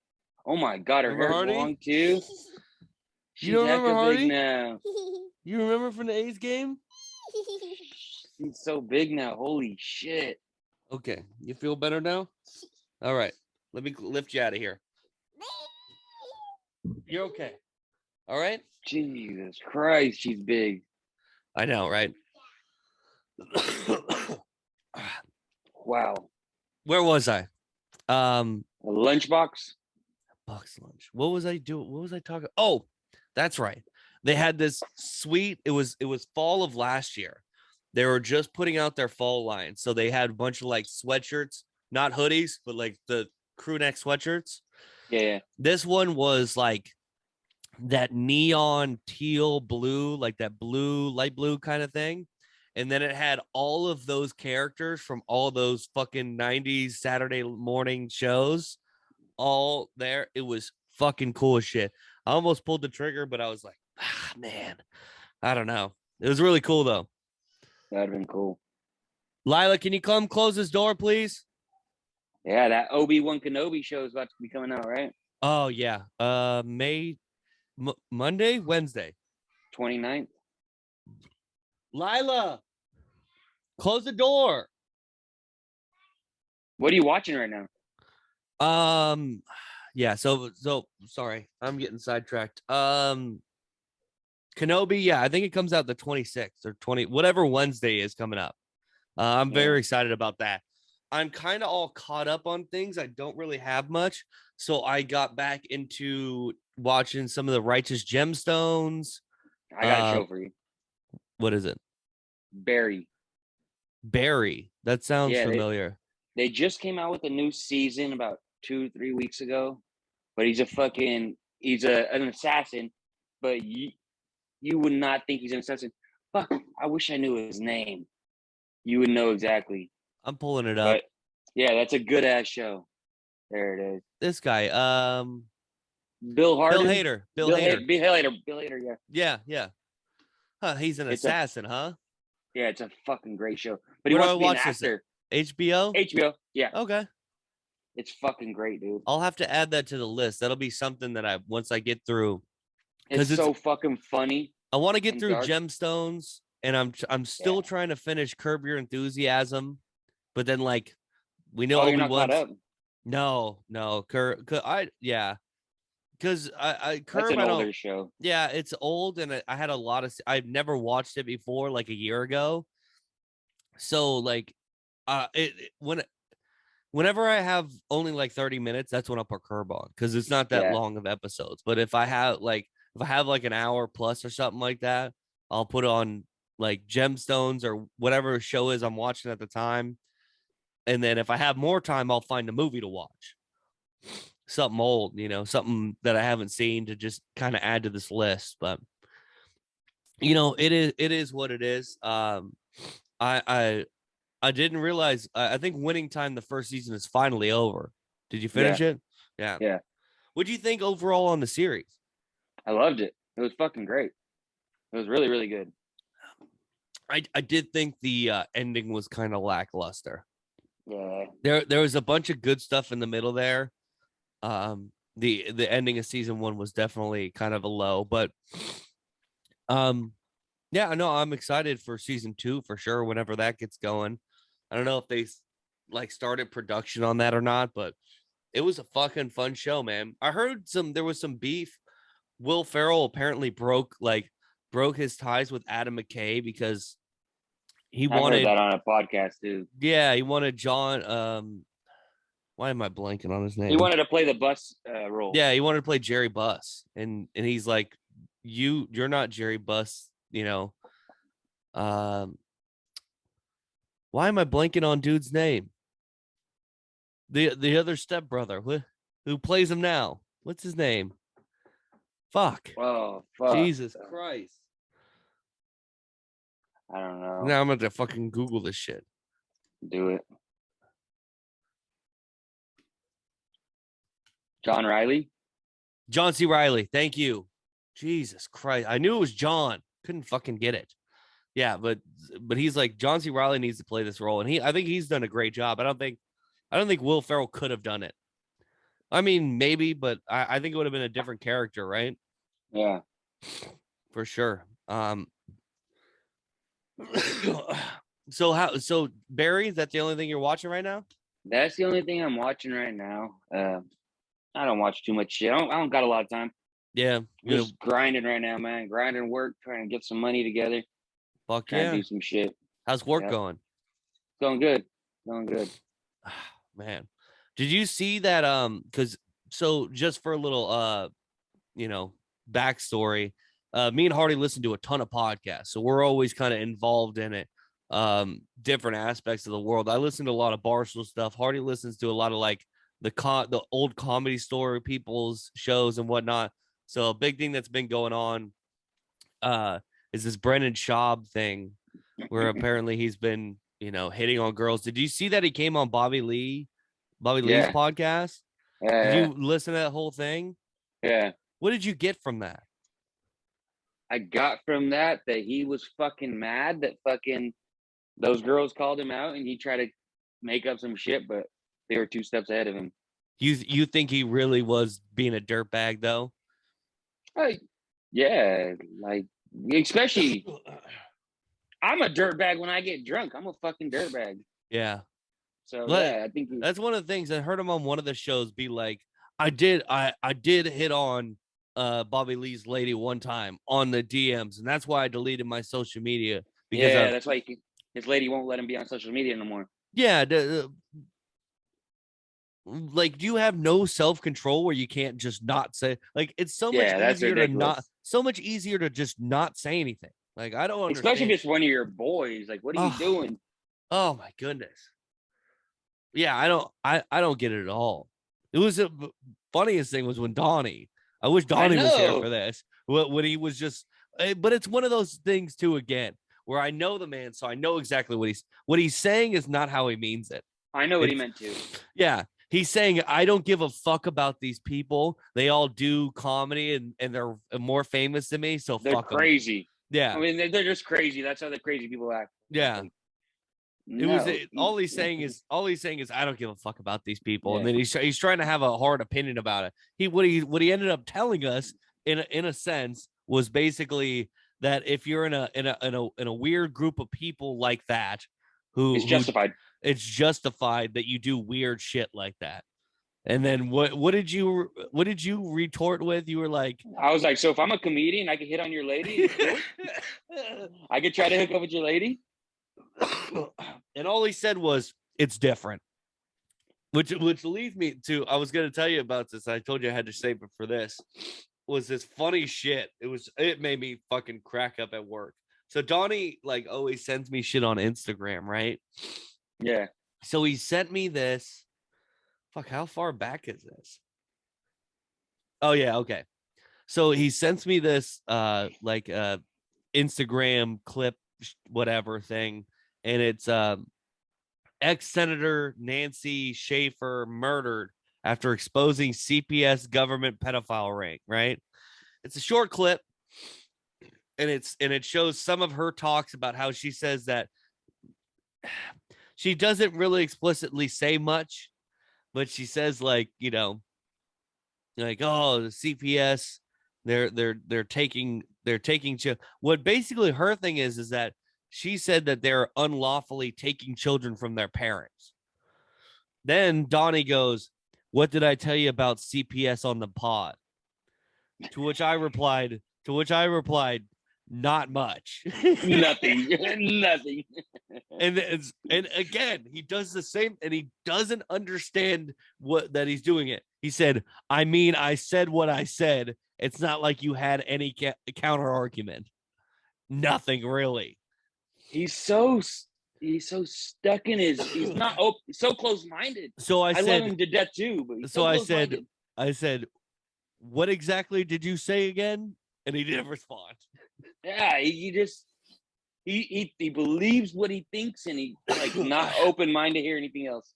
Oh my god, her Remember hair's Hardy? long too. She's don't remember hecka Hardy? big now. You remember from the A's game? She's so big now. Holy shit. Okay, you feel better now? All right, let me lift you out of here. You're okay. All right? Jesus Christ, she's big. I know, right? Wow. Where was I? A lunchbox. Bucks lunch. What was I doing? What was I talking? Oh, that's right. They had this sweet. It was fall of last year. They were just putting out their fall line, so they had a bunch of like sweatshirts, not hoodies, but like the crew neck sweatshirts. Yeah. This one was like that neon teal blue, like that blue, light blue kind of thing. And then it had all of those characters from all those fucking 90s Saturday morning shows all there. It was fucking cool as shit. I almost pulled the trigger, but I was like, man, I don't know. It was really cool though. That'd have been cool. Lila, can you come close this door, please? Yeah, that Obi-Wan Kenobi show is about to be coming out, right? Oh yeah. Monday, Wednesday. 29th. Lila, close the door. What are you watching right now? Yeah, so sorry, I'm getting sidetracked. Kenobi, yeah, I think it comes out the 26th or 20, whatever Wednesday is coming up. I'm very excited about that. I'm kind of all caught up on things. I don't really have much. So I got back into watching some of the Righteous Gemstones. I got a show for you. What is it? Barry. Barry. That sounds Yeah, familiar. they just came out with a new season about 2-3 weeks ago. But he's an assassin, but you would not think he's an assassin. Fuck, I wish I knew his name. You would know exactly. I'm pulling it up. But yeah, that's a good ass show. There it is. This guy, Bill Harden. Bill Hader. Bill Hader. Bill Hader, yeah. Yeah. Huh, he's an assassin, huh? Yeah, it's a fucking great show. But he Where wants do I to be an watch this? actor. HBO? HBO, yeah. Okay. It's fucking great, dude. I'll have to add that to the list. That'll be something that once I get through. It's so fucking funny. I want to get through dark. Gemstones, and I'm still trying to finish Curb Your Enthusiasm, but then like we know you're not caught up. No, Curb. Because I Curb. That's an older show. Yeah, it's old, and I had a lot of. I've never watched it before, like a year ago. So like, whenever I have only like 30 minutes, that's when I'll put Curb on because it's not that long of episodes. But if I have like an hour plus or something like that, I'll put on like Gemstones or whatever show is I'm watching at the time. And then if I have more time, I'll find a movie to watch. Something old, something that I haven't seen to just kind of add to this list. But it is what it is. I didn't realize. I think Winning Time, the first season, is finally over. Did you finish it? Yeah. Yeah. What do you think overall on the series? I loved it. It was fucking great. It was really, really good. I did think the ending was kind of lackluster. Yeah. There was a bunch of good stuff in the middle there. The ending of season 1 was definitely kind of a low, but yeah, no, I'm excited for season 2 for sure. Whenever that gets going, I don't know if they like started production on that or not, but it was a fucking fun show, man. I heard there was some beef. Will Ferrell apparently broke his ties with Adam McKay because he wanted that on a podcast too. Yeah, he wanted John. Why am I blanking on his name? He wanted to play the bus role. Yeah, he wanted to play Jerry Buss, and he's like, you're not Jerry Buss, why am I blanking on dude's name? The other stepbrother who plays him now. What's his name? Fuck. Oh, fuck. Jesus Christ. I don't know. Now I'm going to fucking Google this shit. Do it. John Riley? John C. Riley. Thank you. Jesus Christ. I knew it was John. Couldn't fucking get it. Yeah, but he's like, John C. Riley needs to play this role, and I think he's done a great job. I don't think Will Ferrell could have done it. I mean, maybe, but I think it would have been a different character, right? Yeah, for sure. So Barry, is that the only thing you're watching right now? That's the only thing I'm watching right now. I don't watch too much shit. I don't got a lot of time. Yeah, just grinding right now, man. Grinding work, trying to get some money together. Fuck trying to do some shit. How's work going? Going good. Going good. Man, did you see that? Because so just for a little you know, backstory, me and Hardy listen to a ton of podcasts, so we're always kind of involved in it. Different aspects of the world. I listen to a lot of Barstool stuff. Hardy listens to a lot of like the old Comedy Store people's shows and whatnot. So a big thing that's been going on uh is this Brendan Schaub thing where apparently he's been, you know, hitting on girls. Did you see that he came on Bobby Lee's Yeah, podcast? Did yeah, you listen to that whole thing? yeah. What did you get from that? I got from that he was fucking mad that fucking those girls called him out, and he tried to make up some shit, but they were 2 steps ahead of him. You think he really was being a dirtbag though? Like, yeah, like especially I'm a dirtbag when I get drunk. I'm a fucking dirtbag. Yeah. So But yeah, I think that's one of the things I heard him on one of the shows be like, I did hit on Bobby Lee's lady one time on the DMs, and that's why I deleted my social media because yeah, of that's why his lady won't let him be on social media no more. yeah, like do you have no self-control where you can't just not say like it's Yeah, that's ridiculous. so much easier to just not say anything. Like I don't Especially if understand. it's one of your boys. Like, what are you Oh, doing? oh my goodness. Yeah, I don't get it at all. It was the funniest thing was when Donnie. I wish I Donnie was here for know. this. When he was just, but it's one of those things too. Again, where I know the man, so I know exactly what he's saying is not how he means it. I know what he It's meant to. yeah, he's saying I don't give a fuck about these people. They all do comedy and they're more famous than me, so They're fuck them. crazy. I Yeah, mean, they're just crazy. That's how the crazy people act. yeah. Like, It was no. all he's saying is I don't give a fuck about these people, and Yeah. then he's trying to have a hard opinion about it. What he ended up telling us in a sense was basically that if you're in a weird group of people like that, It's who justified. it's justified that you do weird shit like that. And then what did you retort with? You were like, I was like, so if I'm a comedian, I could hit on your lady. Is it cool? I could try to hook up with your lady. and all he said was it's different. Which leads me to I was gonna tell you about this. I told you I had to save it for this. Was this funny shit? It made me fucking crack up at work. So Donnie like always sends me shit on Instagram, right? Yeah. So he sent me this. Fuck, how far back is this? Oh yeah, okay. So he sends me this like Instagram clip whatever thing, and it's ex-Senator Nancy Schaefer murdered after exposing CPS government pedophile ring, right? It's a short clip, and it shows some of her talks about how she says that she doesn't really explicitly say much, but she says like, you know, like, oh, the CPS, they're taking what basically her thing is that she said that they're unlawfully taking children from their parents. Then Donnie goes, "What did I tell you about CPS on the pod?" To which I replied, "Not much." Nothing. Nothing. and again, he does the same, and he doesn't understand what that he's doing it. He said, "I mean, I said what I said. It's not like you had any counter argument. Nothing really." He's so stuck in his. He's not open. So close minded. So I I love said, him to death too, but he's so so I close said, minded. I said, "What exactly did you say again?" And he didn't respond. Yeah, he just he believes what he thinks, and he like not open minded to hear anything else.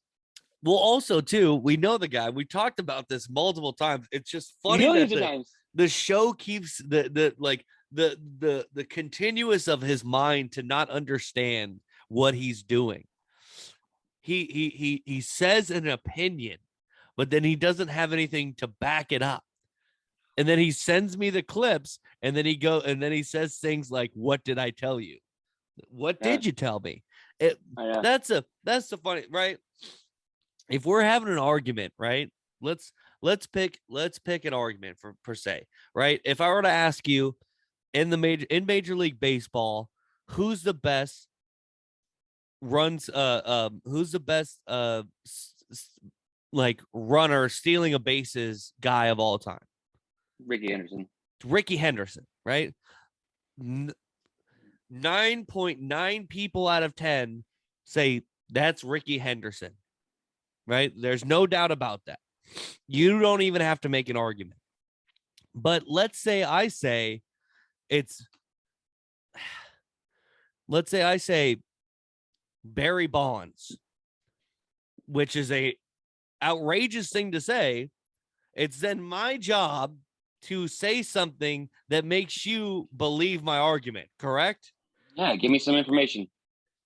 Well, also too, we know the guy. We talked about this multiple times. It's just funny that Millions of times. the show keeps the continuous of his mind to not understand what he's doing. He says an opinion, but then he doesn't have anything to back it up. And then he sends me the clips, and then he says things like, "What did I tell you? What Yeah, did you tell me?" It yeah. that's the funny, right? If we're having an argument, right? Let's pick an argument for per se, right? If I were to ask you in Major League Baseball, who's the best runs who's the best like runner stealing a bases guy of all time? Ricky Henderson. Ricky Henderson, right? 9.9 people out of 10 say that's Ricky Henderson, right? There's no doubt about that. You don't even have to make an argument. But let's say I say Barry Bonds, which is a outrageous thing to say. It's then my job to say something that makes you believe my argument, correct? Yeah, give me some information.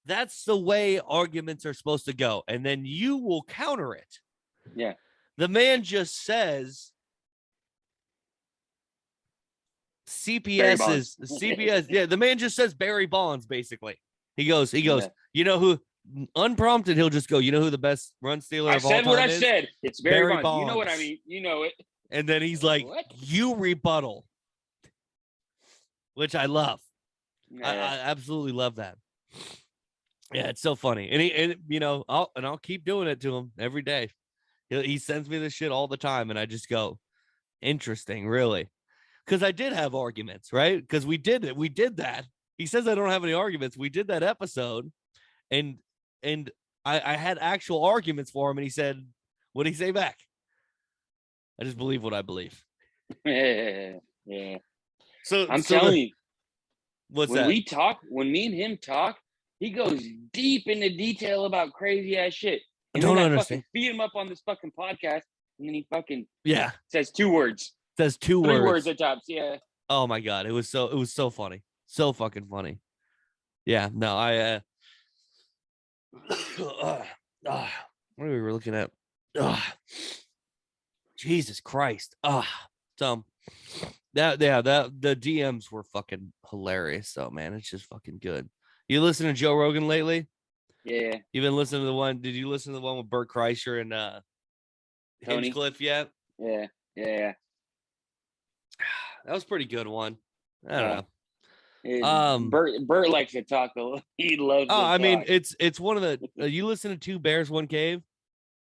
That's the way arguments are supposed to go. And then you will counter it. Yeah. The man just says CPS is CPS. Yeah, the man just says Barry Bonds, basically. He goes, Yeah. you know who, unprompted, he'll just go, you know who the best run stealer of all time is? I said what I said. It's Barry Bonds. You know what I Bonds. mean. You know it. And then he's like, what? You rebuttal, which I love. Yeah. I absolutely love that. Yeah, it's so funny. And you know, I'll keep doing it to him every day. He sends me this shit all the time, and I just go, interesting, really. Because I did have arguments, right? Because we did it. We did that. He says I don't have any arguments. We did that episode, and I had actual arguments for him, and he said, what did he say back? I just believe what I believe. Yeah. So I'm telling you, what's when that? we talk, when me and him talk, he goes deep into detail about crazy ass shit. And don't then understand. I fucking feed him up on this fucking podcast, and then he fucking says 2 words. Says 3 words at tops. Yeah. Oh my god, it was so funny, so fucking funny. Yeah, no, what are we looking at? Jesus Christ. So the DMs were fucking hilarious though, man. It's just fucking good. You listen to Joe Rogan lately? Yeah. You've been listening to the one? Did you listen to the one with Bert Kreischer and Hinchcliffe yet? Yeah. That was a pretty good one. I don't know. Bert likes to talk a lot. He loves. Oh, I mean, it's one of the. You listen to Two Bears, One Cave?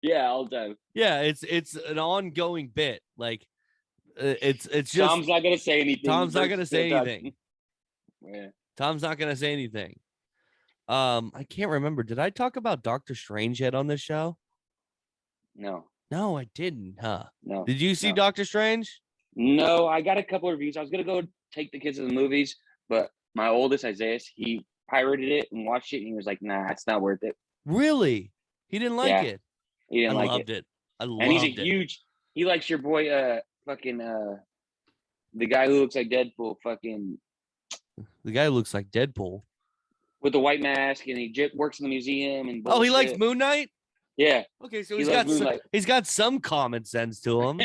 Yeah, all the time. Yeah, it's an ongoing bit. Like, it's just Tom's not gonna say anything. Tom's not gonna say anything. Yeah. Tom's not gonna say anything. I can't remember. Did I talk about Doctor Strange yet on this show? No, I didn't. Huh? No. Did you see Doctor Strange? No, I got a couple of reviews. I was gonna go take the kids to the movies, but my oldest Isaiah, he pirated it and watched it, and he was like, "Nah, it's not worth it." Really? He didn't like it. He didn't like it. I loved it. And he's a huge. He likes your boy, the guy who looks like Deadpool, the guy who looks like Deadpool with the white mask, and he works in the museum and. Bullshit. Oh, he likes Moon Knight. Yeah. Okay, so he's got some common sense to him.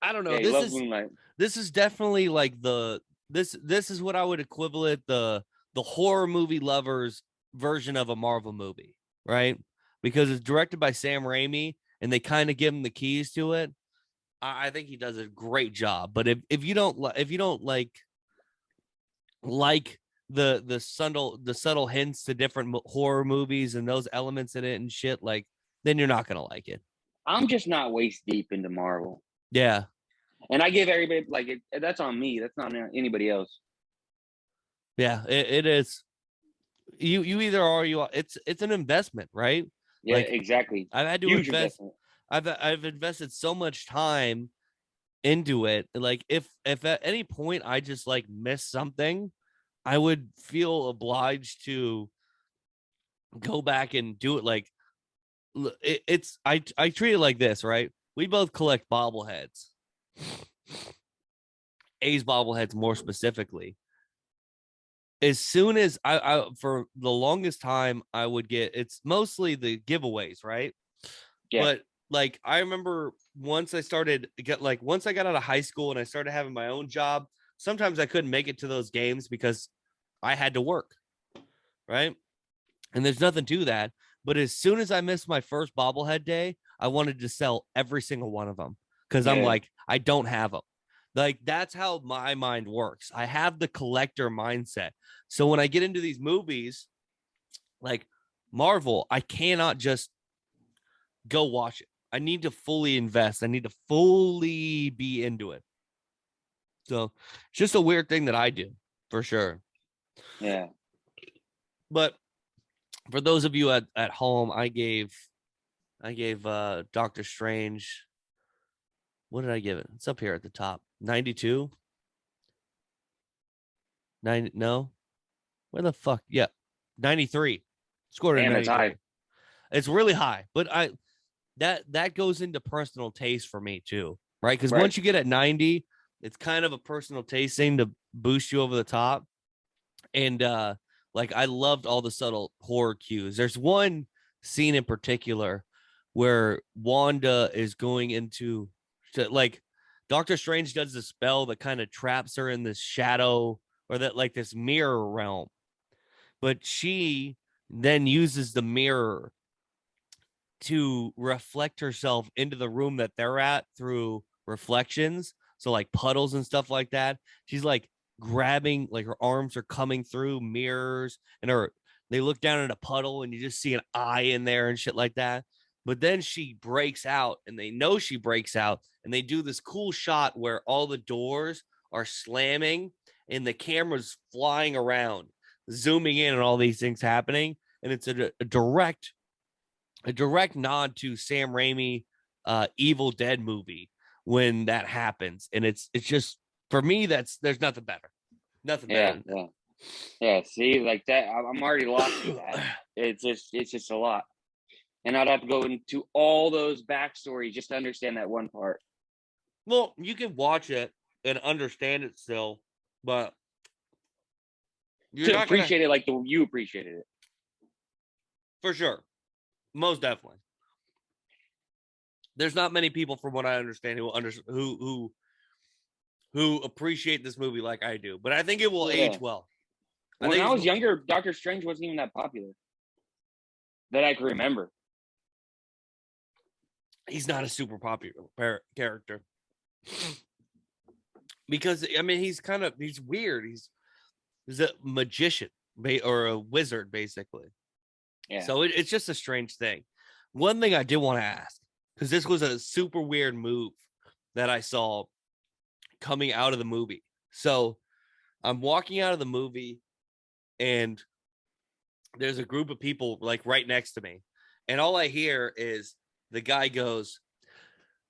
I don't know. Yeah, this is definitely like this is what I would equivalent the horror movie lovers version of a Marvel movie, right? Because it's directed by Sam Raimi and they kind of give him the keys to it. I think he does a great job. But if you don't like the subtle hints to different horror movies and those elements in it and shit, like, then you're not gonna like it. I'm just not waist deep into Marvel. Yeah. And I give everybody that's on me. That's not anybody else. Yeah, it is. You either are, you are. It's an investment, right? Yeah, like, exactly. I've had to invest. I've invested so much time into it. Like if at any point I just like miss something, I would feel obliged to go back and do it. Like I treat it like this, right? We both collect bobbleheads. A's bobbleheads more specifically. As soon as I for the longest time I would get, it's mostly the giveaways, right? Yeah. But like I remember once I got out of high school and I started having my own job, sometimes I couldn't make it to those games because I had to work, right? And there's nothing to that. But as soon as I missed my first bobblehead day, I wanted to sell every single one of them because I'm like, I don't have them. Like, that's how my mind works. I have the collector mindset. So when I get into these movies, like Marvel, I cannot just go watch it. I need to fully invest. I need to fully be into it. So it's just a weird thing that I do for sure. Yeah. But for those of you at home, I gave Doctor Strange. What did I give it? It's up here at the top. 92? 9 no. Where the fuck? Yeah. 93. Scored a Damn, that's 93. high. It's really high, but that goes into personal taste for me too, right? Because Right. once you get at 90, it's kind of a personal taste thing to boost you over the top. And like I loved all the subtle horror cues. There's one scene in particular where Wanda is going into like Doctor Strange does the spell that kind of traps her in this shadow or that like this mirror realm. But she then uses the mirror to reflect herself into the room that they're at through reflections. So like puddles and stuff like that. She's like grabbing, like her arms are coming through mirrors and they look down at a puddle and you just see an eye in there and shit like that. But then she breaks out and they know she breaks out and they do this cool shot where all the doors are slamming and the camera's flying around, zooming in and all these things happening. And it's a direct nod to Sam Raimi Evil Dead movie when that happens. And it's just for me, there's nothing better. Nothing better than that. Yeah. See, like that, I'm already lost in that. It's just a lot. And I'd have to go into all those backstories just to understand that one part. Well, you can watch it and understand it still, but you're To not gonna appreciate it like you appreciated it. for sure. Most definitely. There's not many people, from what I understand, who appreciate this movie like I do. But I think it will age well. When I was younger, Doctor Strange wasn't even that popular that I can remember. He's not a super popular character because I mean he's weird. He's a magician or a wizard basically. Yeah. So it's just a strange thing. One thing I did want to ask, because this was a super weird move that I saw coming out of the movie. So I'm walking out of the movie and there's a group of people like right next to me. And all I hear is the guy goes,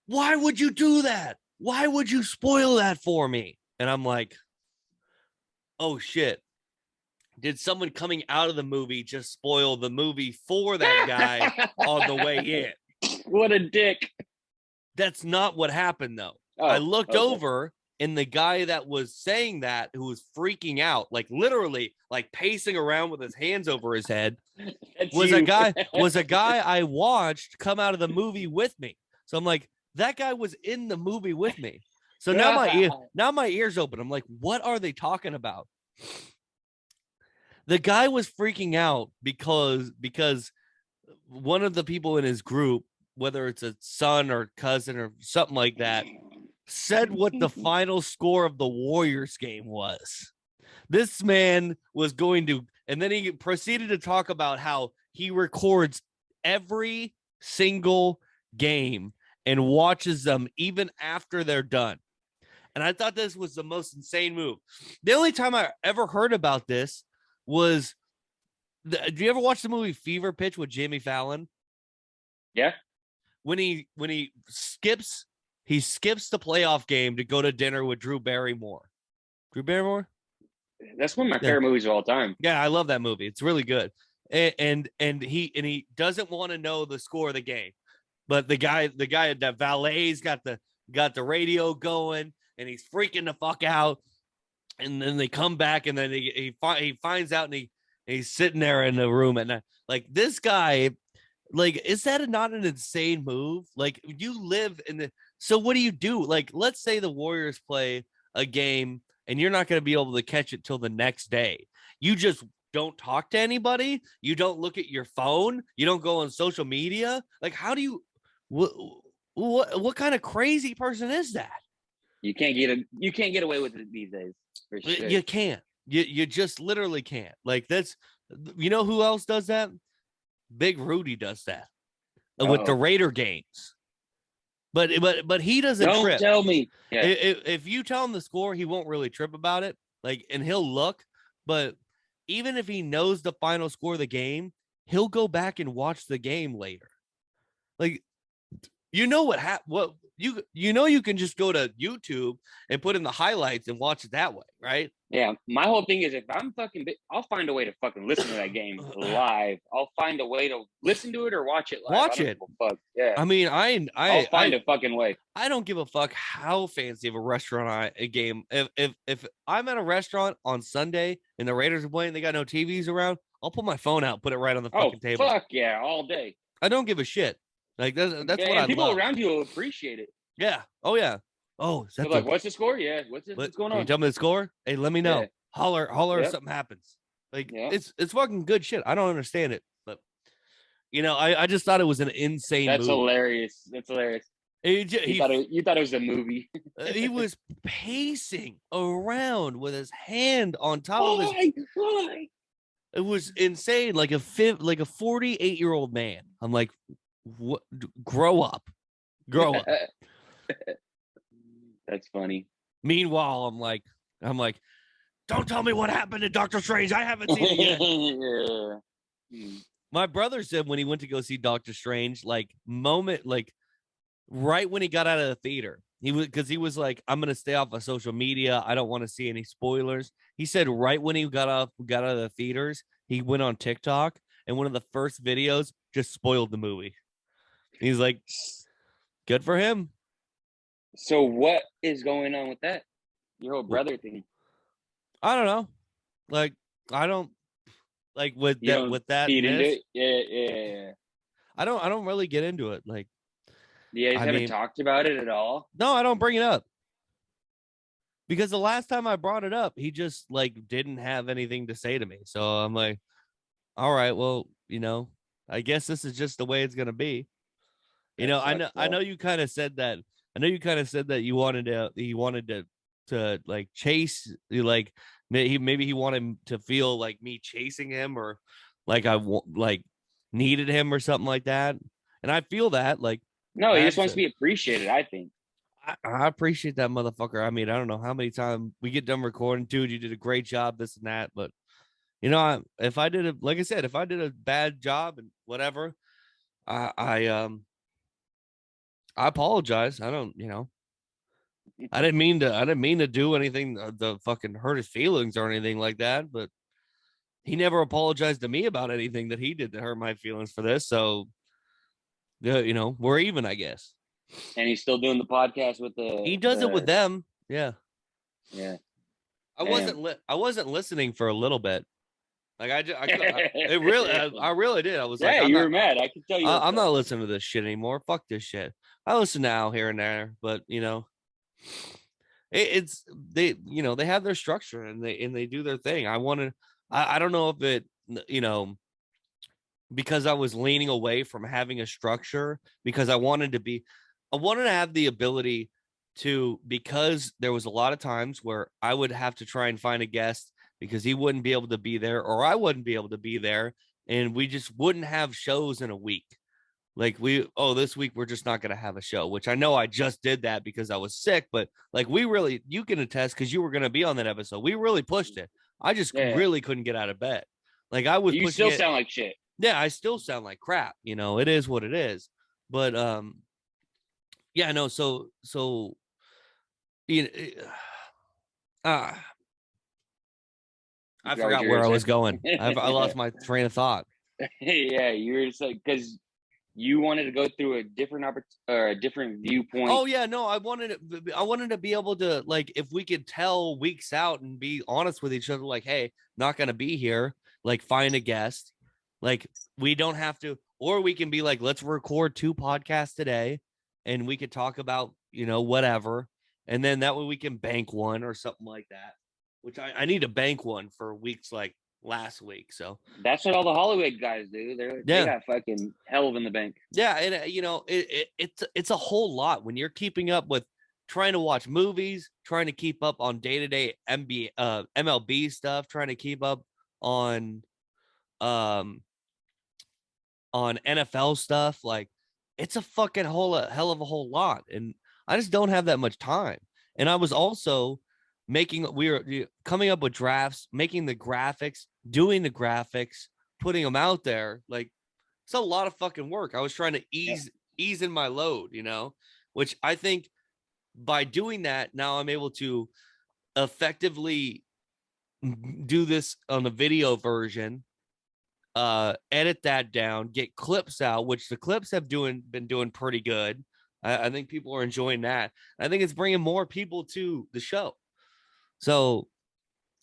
"Why would you do that? Why would you spoil that for me?" And I'm like, oh shit. Did someone coming out of the movie just spoil the movie for that guy on the way in? What a dick. That's not what happened though. I looked over and the guy that was saying that, who was freaking out, like literally like pacing around with his hands over his head, was a guy I watched come out of the movie with me. So I'm like, that guy was in the movie with me. So now my ears open. I'm like, what are they talking about? The guy was freaking out because one of the people in his group, whether it's a son or cousin or something like that, said what the final score of the Warriors game was. This man was going to, and then he proceeded to talk about how he records every single game and watches them even after they're done. And I thought this was the most insane move. The only time I ever heard about this was, do you ever watch the movie Fever Pitch with Jimmy Fallon? Yeah. When he skips the playoff game to go to dinner with Drew Barrymore. Drew Barrymore? That's one of my favorite movies of all time. Yeah, I love that movie. It's really good. And he doesn't want to know the score of the game. But the guy that valet's got the radio going and he's freaking the fuck out. And then they come back and then he finds out and he's sitting there in the room and like this guy, like, is that not an insane move? Like, you live in the, so what do you do? Like, let's say the Warriors play a game and you're not going to be able to catch it till the next day. You just don't talk to anybody. You don't look at your phone. You don't go on social media. Like, how do you, what kind of crazy person is that? You can't get away with it these days. For sure. You can't. You just literally can't. Like, that's, you know who else does that? Big Rudy does that. with the Oh, Raider games. But he doesn't don't trip. tell me. Yeah. If you tell him the score, he won't really trip about it. Like, and he'll look, but even if he knows the final score of the game, he'll go back and watch the game later. Like, you know what you can just go to YouTube and put in the highlights and watch it that way, right? Yeah, my whole thing is if I'm fucking, I'll find a way to fucking listen to that game live. I'll find a way to listen to it or watch it live. I Watch don't it. give a fuck. Yeah, I mean, I'll find a fucking way. I don't give a fuck how fancy of a restaurant a game. If I'm at a restaurant on Sunday and the Raiders are playing, they got no TVs around, I'll pull my phone out, put it right on the Oh fucking table. fuck yeah, all day. I don't give a shit. Like that's what I And people love. around you will appreciate it. Yeah. Oh yeah. Oh, is They're that like, what's the score? Yeah, what's going Can you on? tell me the score? Hey, let me know. Yeah. Holler if Yep. something happens. Like Yeah. it's fucking good shit. I don't understand it, but I just thought it was an insane That's movie. hilarious. That's hilarious. You thought it was a movie. He was pacing around with his hand on top of his. Why? It was insane, like a 48-year-old man. I'm like, what? Grow up. That's funny. Meanwhile, I'm like, don't tell me what happened to Doctor Strange. I haven't seen it yet. My brother said when he went to go see Doctor Strange, like right when he got out of the theater, he was like, I'm gonna stay off of social media. I don't want to see any spoilers. He said right when he got out of the theaters, he went on TikTok and one of the first videos just spoiled the movie. He's like, good for him. So what is going on with that? Your whole brother thing. I don't know. Like, I don't like with that. Feed into it? Yeah. I don't really get into it. Like, you guys haven't talked about it at all? No, I don't bring it up. Because the last time I brought it up, he just like didn't have anything to say to me. So I'm like, all right, well, I guess this is just the way it's gonna be. I know you kind of said that. I know you kind of said that you wanted to like chase, like maybe he wanted to feel like me chasing him, or like like needed him or something like that. And I feel that, like, no, he just wants to be appreciated, I think. I appreciate that motherfucker. I mean, I don't know how many times we get done recording, dude, you did a great job, this and that. But if I did like I said, if I did a bad job and whatever, I apologize. I don't, I didn't mean to do anything to fucking hurt his feelings or anything like that. But he never apologized to me about anything that he did to hurt my feelings for this. So, we're even, I guess. And he's still doing the podcast with He does it with them. Yeah. Yeah. I wasn't listening for a little bit. Like I really did. I was like, you were mad. I could tell you. I'm not listening to this shit anymore. Fuck this shit. I listen now here and there, but it's they have their structure and they do their thing. I don't know if it because I was leaning away from having a structure because I wanted to have the ability to, because there was a lot of times where I would have to try and find a guest because he wouldn't be able to be there or I wouldn't be able to be there. And we just wouldn't have shows in a week. Like this week, we're just not going to have a show, which I know I just did that because I was sick, but like you can attest because you were going to be on that episode. We really pushed it. I just really couldn't get out of bed. Like you still sound like shit. Yeah, I still sound like crap. It is what it is. But yeah, no. So I forgot where I was going. I lost my train of thought. Yeah, you were just like because you wanted to go through a different viewpoint. Oh yeah, no, I wanted to be able to, like, if we could tell weeks out and be honest with each other, like, hey, not gonna be here. Like, find a guest. Like, we don't have to, or we can be like, let's record 2 podcasts today and we could talk about, whatever. And then that way we can bank one or something like that, which I need to bank one for weeks like last week. So that's what all the Hollywood guys do. They got fucking hell in the bank. Yeah. And, it's a whole lot when you're keeping up with trying to watch movies, trying to keep up on day-to-day MLB stuff, trying to keep up on NFL stuff. Like, it's a fucking hell of a whole lot. And I just don't have that much time. And I was also we were coming up with drafts, making the graphics, doing the graphics, putting them out there. Like, it's a lot of fucking work. I was trying to ease in my load, which I think by doing that, now I'm able to effectively do this on the video version, edit that down, get clips out, which the clips have been doing pretty good. I think people are enjoying that. I think it's bringing more people to the show. So,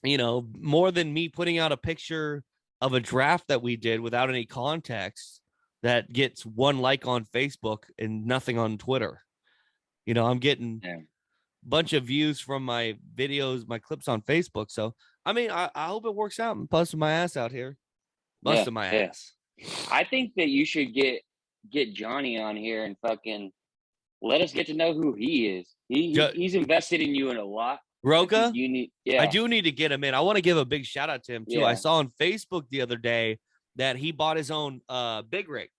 more than me putting out a picture of a draft that we did without any context that gets one like on Facebook and nothing on Twitter. I'm getting a bunch of views from my videos, my clips on Facebook. So, I mean, I hope it works out. I'm busting my ass out here. Busting my ass. I think that you should get Johnny on here and fucking let us get to know who he is. He's invested in you in a lot. Roca? I do need to get him in. I want to give a big shout out to him too. Yeah. I saw on Facebook the other day that he bought his own big rig.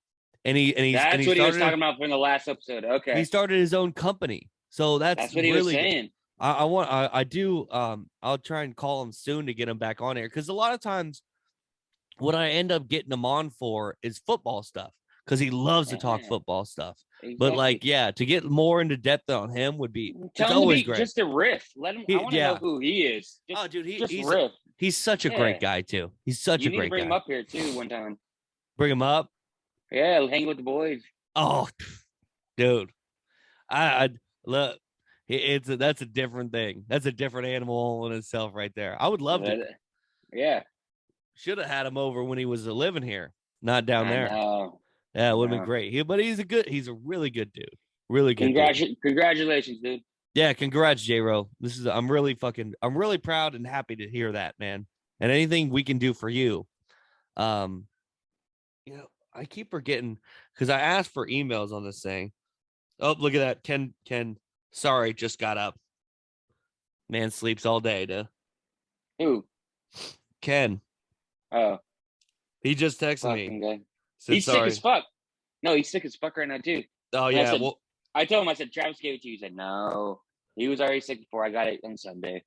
And that's what he was talking about from the last episode. Okay. He started his own company. So that's what he was saying. I'll try and call him soon to get him back on here. Because a lot of times what I end up getting him on for is football stuff. Because he loves to talk football stuff. Exactly. But like, to get more into depth on him would be always great. Just a riff. Let him. I want to know who he is. He's such a great guy too. He's such a great guy. You need to bring him up here too one time. Bring him up. Yeah, hang with the boys. Oh, dude, I look. That's a different thing. That's a different animal in itself, right there. I would love to. Yeah. Should have had him over when he was living here, not down there. Know. Yeah, it would have been great. But he's a really good dude. Really good. Congratulations, dude. Yeah, congrats, J-Ro. I'm really proud and happy to hear that, man. And anything we can do for you. I keep forgetting because I asked for emails on this thing. Oh, look at that. Ken, sorry, just got up. Man sleeps all day, duh. Who? Ken. Oh. He just texted me. He's sick as fuck. No, he's sick as fuck right now, too. Oh, yeah. I told him, I said, Travis gave it to you. He said, no. He was already sick before I got it on Sunday.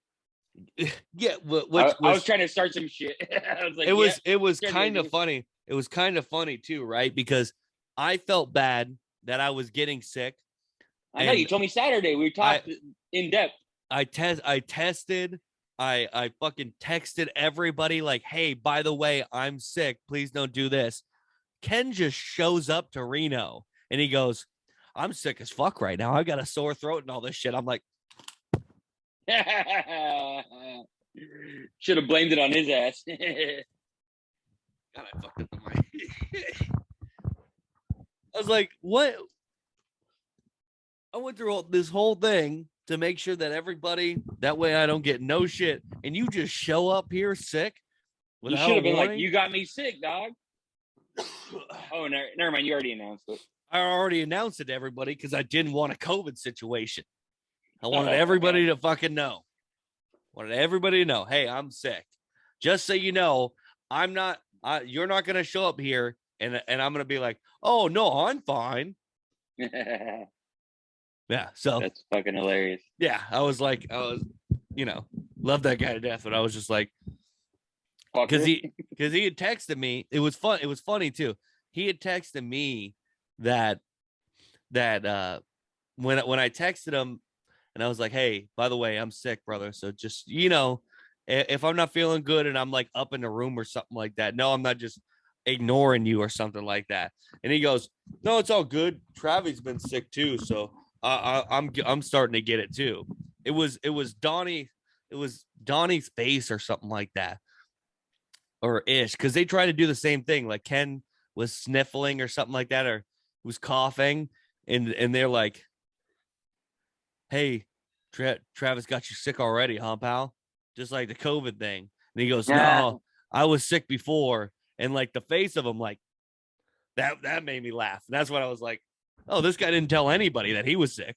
Yeah. I was trying to start some shit. I was like, it was kind of funny. It was kind of funny, too, right? Because I felt bad that I was getting sick. I know. You told me Saturday. We talked in depth. I tested. I fucking texted everybody like, hey, by the way, I'm sick. Please don't do this. Ken just shows up to Reno and he goes, I'm sick as fuck right now. I got a sore throat and all this shit. I'm like, should have blamed it on his ass. God, I fucked up my I was like, what? I went through this whole thing to make sure that everybody, that way I don't get no shit. And you just show up here sick. You should have been like, you got me sick, dog. Oh, never mind. You already announced it. I already announced it to everybody because I didn't want a COVID situation. I wanted everybody to fucking know. Wanted everybody to know, hey, I'm sick. Just so you know, I'm not, you're not going to show up here and I'm going to be like, oh, no, I'm fine. Yeah, so. That's fucking hilarious. Yeah, I was, love that guy to death, but I was just like, because he had texted me. It was fun. It was funny too. He had texted me that when I texted him and I was like, hey, by the way, I'm sick, brother. So just, if I'm not feeling good and I'm like up in the room or something like that, no, I'm not just ignoring you or something like that. And he goes, no, it's all good. Travis been sick too. So I'm starting to get it too. It was Donnie's face or something like that. Or ish, because they try to do the same thing. Like Ken was sniffling or something like that, or was coughing, and they're like, "Hey, Travis got you sick already, huh, pal?" Just like the COVID thing. And he goes, "No, I was sick before." And like the face of him, like that made me laugh. And that's what I was like, "Oh, this guy didn't tell anybody that he was sick."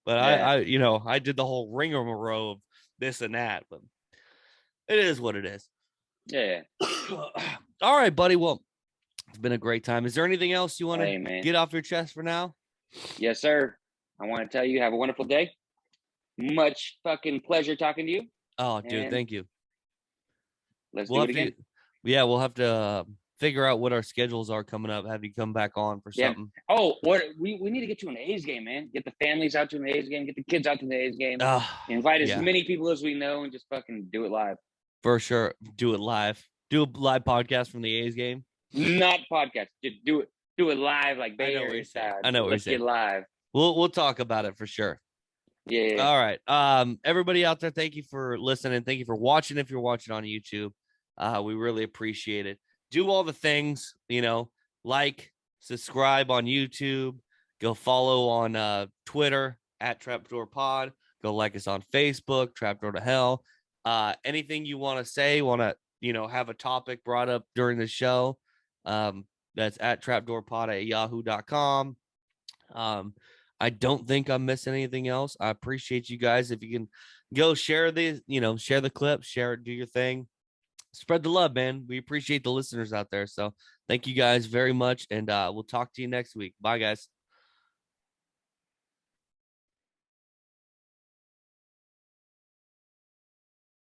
But I did the whole rigmarole of this and that. But it is what it is. Yeah. All right, buddy. Well, It's been a great time. Is there anything else you want to Hey, man. get off your chest for now? Yes, sir. I want to tell you, have a wonderful day. Much fucking pleasure talking to you. Oh, dude, And thank you. let's We'll do have it to, again. yeah, we'll have to figure out what our schedules are coming up. Have you come back on for Yeah. something? Oh, what we need to get to an A's game, man. Get the families out to an A's game. Get the kids out to the A's game. Invite as Yeah, many people as we know, and just fucking do it live. for sure. Do it live. Do a live podcast from the A's game. Not podcast. Just do it. Do it live, like I Bay know what you're Area saying. style. I know what you're Let's get saying. live. We'll talk about it for sure. Yeah. All right. Everybody out there, thank you for listening. Thank you for watching. If you're watching on YouTube, we really appreciate it. Do all the things, like, subscribe on YouTube, go follow on Twitter at Trapdoor Pod, go like us on Facebook, Trapdoor to Hell. Anything you want to say, have a topic brought up during the show, that's at trapdoorpod@yahoo.com. I don't think I'm missing anything else. I appreciate you guys. If you can go share share the clip, share it, do your thing, spread the love, man. We appreciate the listeners out there. So thank you guys very much. And we'll talk to you next week. Bye, guys.